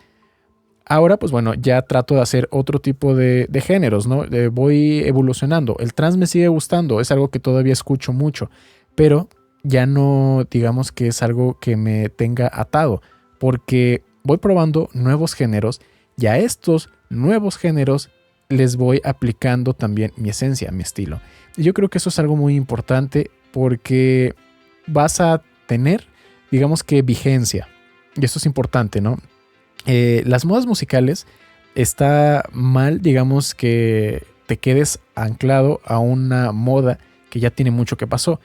Ahora, pues bueno, ya trato de hacer otro tipo de géneros, ¿no? Voy evolucionando. El trance me sigue gustando, es algo que todavía escucho mucho, pero ya no, digamos que es algo que me tenga atado, porque voy probando nuevos géneros y a estos nuevos géneros les voy aplicando también mi esencia, mi estilo. Y yo creo que eso es algo muy importante porque vas a tener, digamos que vigencia. Y esto es importante, ¿no? Las modas musicales está mal, digamos, que te quedes anclado a una moda que ya tiene mucho que pasó.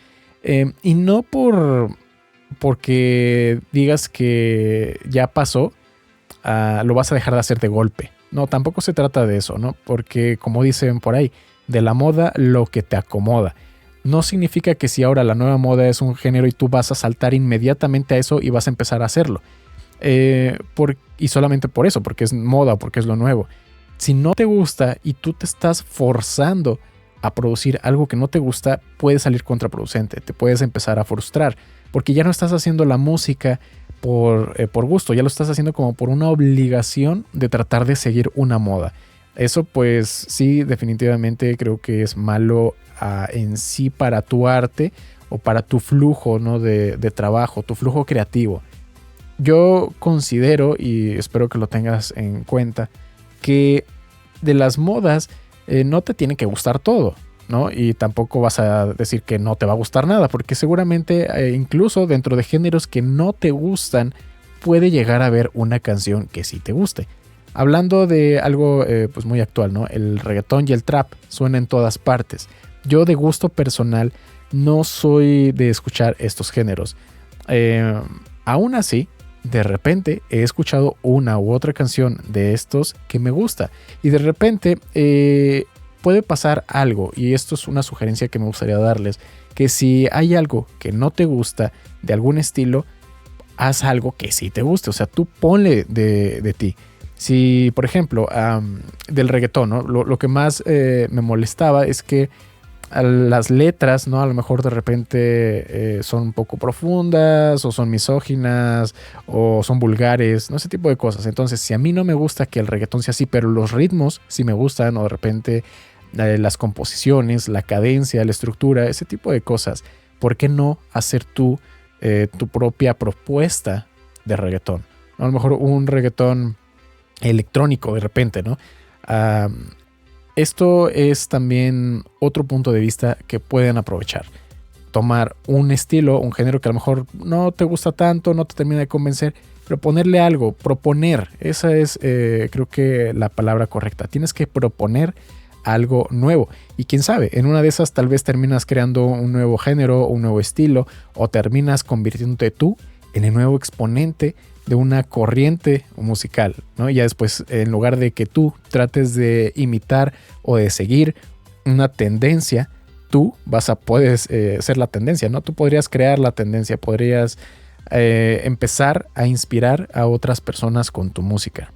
Y no porque digas que ya pasó, lo vas a dejar de hacer de golpe. No, tampoco se trata de eso, ¿no? Porque como dicen por ahí, de la moda lo que te acomoda. No significa que si ahora la nueva moda es un género y tú vas a saltar inmediatamente a eso y vas a empezar a hacerlo. Y solamente por eso, porque es moda, porque es lo nuevo. Si no te gusta y tú te estás forzando a producir algo que no te gusta, puede salir contraproducente, te puedes empezar a frustrar, porque ya no estás haciendo la música por gusto, ya lo estás haciendo como por una obligación de tratar de seguir una moda. Eso pues sí, definitivamente creo que es malo en sí para tu arte o para tu flujo, ¿no? de trabajo, tu flujo creativo. Yo considero, y espero que lo tengas en cuenta, que de las modas no te tiene que gustar todo, ¿no? Y tampoco vas a decir que no te va a gustar nada, porque seguramente incluso dentro de géneros que no te gustan, puede llegar a haber una canción que sí te guste. Hablando de algo pues muy actual, ¿no? El reggaetón y el trap suenan en todas partes. Yo de gusto personal no soy de escuchar estos géneros. Aún así, de repente he escuchado una u otra canción de estos que me gusta. Y de repente puede pasar algo, y esto es una sugerencia que me gustaría darles, que si hay algo que no te gusta de algún estilo, haz algo que sí te guste. O sea, tú ponle de ti. Si, por ejemplo, del reggaetón, ¿no? Lo que más me molestaba es que las letras, ¿no? A lo mejor de repente son un poco profundas, o son misóginas, o son vulgares, ¿no? Ese tipo de cosas. Entonces, si a mí no me gusta que el reggaetón sea así, pero los ritmos sí me gustan, o de repente las composiciones, la cadencia, la estructura, ese tipo de cosas, ¿por qué no hacer tú tu propia propuesta de reggaetón? A lo mejor un reggaetón electrónico de repente, ¿no? Esto es también otro punto de vista que pueden aprovechar. Tomar un estilo, un género que a lo mejor no te gusta tanto, no te termina de convencer, pero ponerle algo, proponer. Esa es creo que la palabra correcta. Tienes que proponer algo nuevo. Y quién sabe, en una de esas tal vez terminas creando un nuevo género, un nuevo estilo, o terminas convirtiéndote tú en el nuevo exponente de una corriente musical, ¿no? Y ya después, en lugar de que tú trates de imitar o de seguir una tendencia, tú puedes ser la tendencia, ¿no? Tú podrías crear la tendencia, podrías empezar a inspirar a otras personas con tu música.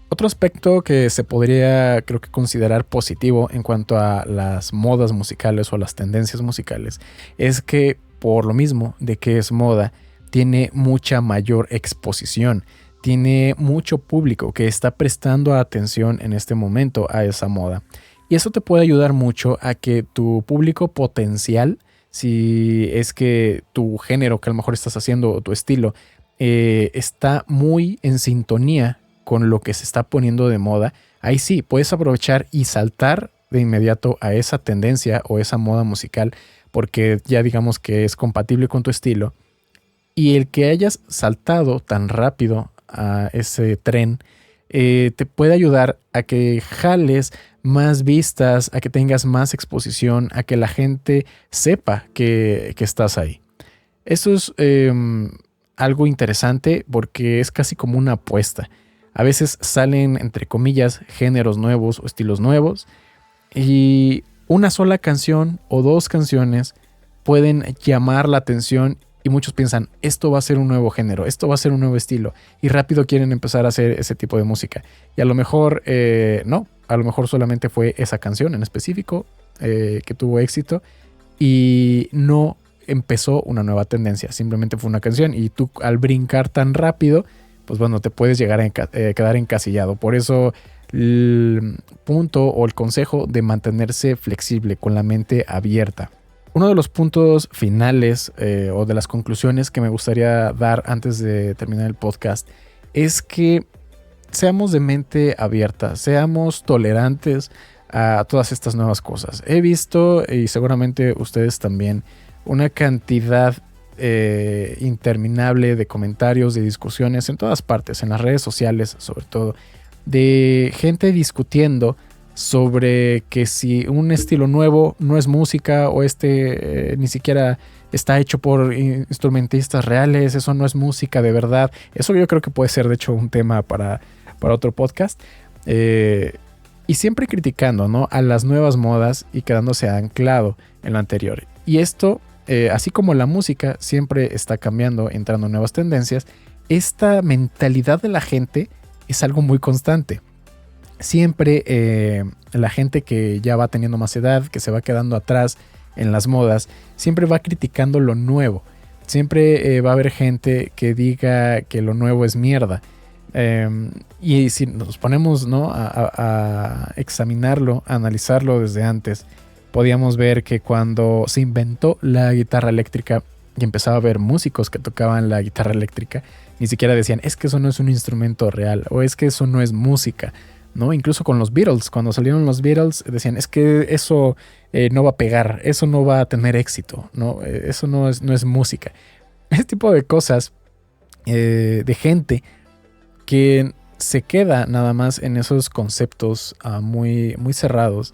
Otro aspecto que se podría, creo que, considerar positivo en cuanto a las modas musicales o las tendencias musicales es que, por lo mismo de que es moda, tiene mucha mayor exposición, tiene mucho público que está prestando atención en este momento a esa moda. Y eso te puede ayudar mucho a que tu público potencial, si es que tu género que a lo mejor estás haciendo o tu estilo está muy en sintonía con lo que se está poniendo de moda, ahí sí puedes aprovechar y saltar de inmediato a esa tendencia o esa moda musical, porque ya digamos que es compatible con tu estilo. Y el que hayas saltado tan rápido a ese tren te puede ayudar a que jales más vistas, a que tengas más exposición, a que la gente sepa que estás ahí. Eso es algo interesante porque es casi como una apuesta. A veces salen, entre comillas, géneros nuevos o estilos nuevos, y una sola canción o dos canciones pueden llamar la atención. Y muchos piensan, esto va a ser un nuevo género, esto va a ser un nuevo estilo. Y rápido quieren empezar a hacer ese tipo de música. Y a lo mejor no, a lo mejor solamente fue esa canción en específico que tuvo éxito. Y no empezó una nueva tendencia, simplemente fue una canción. Y tú, al brincar tan rápido, pues bueno, te puedes llegar a quedar encasillado. Por eso el punto o el consejo de mantenerse flexible, con la mente abierta. Uno de los puntos finales o de las conclusiones que me gustaría dar antes de terminar el podcast es que seamos de mente abierta, seamos tolerantes a todas estas nuevas cosas. He visto, y seguramente ustedes también, una cantidad interminable de comentarios, de discusiones en todas partes, en las redes sociales sobre todo, de gente discutiendo sobre que si un estilo nuevo no es música, o ni siquiera está hecho por instrumentistas reales, eso no es música de verdad. Eso yo creo que puede ser de hecho un tema para otro podcast. Y siempre criticando, ¿no?, a las nuevas modas y quedándose anclado en lo anterior. Y esto, así como la música siempre está cambiando, entrando en nuevas tendencias, esta mentalidad de la gente es algo muy constante. Siempre la gente que ya va teniendo más edad, que se va quedando atrás en las modas, siempre va criticando lo nuevo. Siempre va a haber gente que diga que lo nuevo es mierda. Y si nos ponemos, ¿no?, a examinarlo, a analizarlo desde antes, podíamos ver que cuando se inventó la guitarra eléctrica, y empezaba a ver músicos que tocaban la guitarra eléctrica, ni siquiera decían, es que eso no es un instrumento real, o es que eso no es música, ¿no? Incluso con los Beatles, cuando salieron los Beatles, decían, es que eso no va a pegar, eso no va a tener éxito, ¿no? Eso no es música. Ese tipo de cosas de gente que se queda nada más en esos conceptos muy, muy cerrados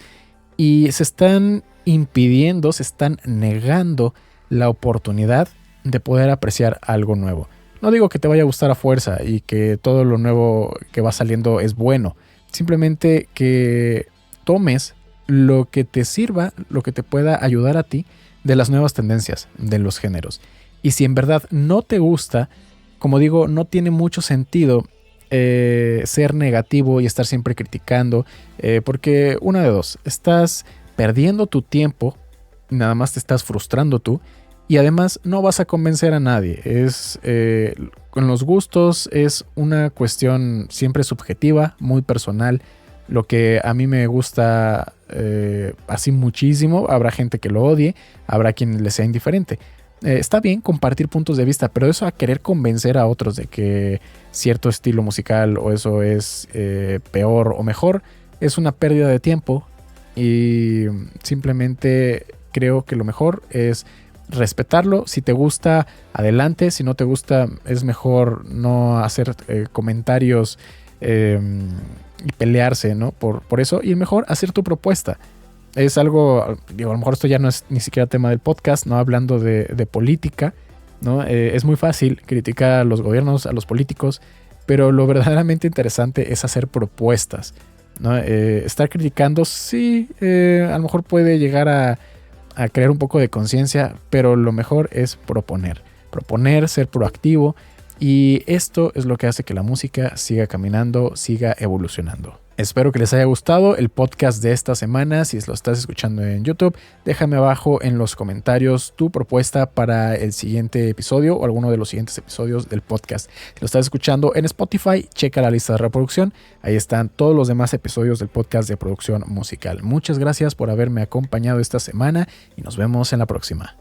y se están impidiendo, se están negando la oportunidad de poder apreciar algo nuevo. No digo que te vaya a gustar a fuerza y que todo lo nuevo que va saliendo es bueno, simplemente que tomes lo que te sirva, lo que te pueda ayudar a ti de las nuevas tendencias de los géneros. Y si en verdad no te gusta, como digo, no tiene mucho sentido ser negativo y estar siempre criticando, porque una de dos, estás perdiendo tu tiempo, nada más te estás frustrando tú, y además no vas a convencer a nadie. Con los gustos es una cuestión siempre subjetiva, muy personal. Lo que a mí me gusta así muchísimo, habrá gente que lo odie, habrá quien le sea indiferente. Está bien compartir puntos de vista, pero eso a querer convencer a otros de que cierto estilo musical o eso es peor o mejor, es una pérdida de tiempo y simplemente creo que lo mejor es respetarlo. Si te gusta, adelante. Si no te gusta, es mejor no hacer comentarios y pelearse, ¿no? por eso, y mejor hacer tu propuesta. Es algo, digo, a lo mejor esto ya no es ni siquiera tema del podcast, no hablando de política, ¿no? Es muy fácil criticar a los gobiernos, a los políticos, pero lo verdaderamente interesante es hacer propuestas, ¿no? Estar criticando, sí, a lo mejor puede llegar a crear un poco de conciencia, pero lo mejor es proponer, ser proactivo, y esto es lo que hace que la música siga caminando, siga evolucionando. Espero que les haya gustado el podcast de esta semana. Si lo estás escuchando en YouTube, déjame abajo en los comentarios tu propuesta para el siguiente episodio o alguno de los siguientes episodios del podcast. Si lo estás escuchando en Spotify, checa la lista de reproducción. Ahí están todos los demás episodios del podcast de producción musical. Muchas gracias por haberme acompañado esta semana y nos vemos en la próxima.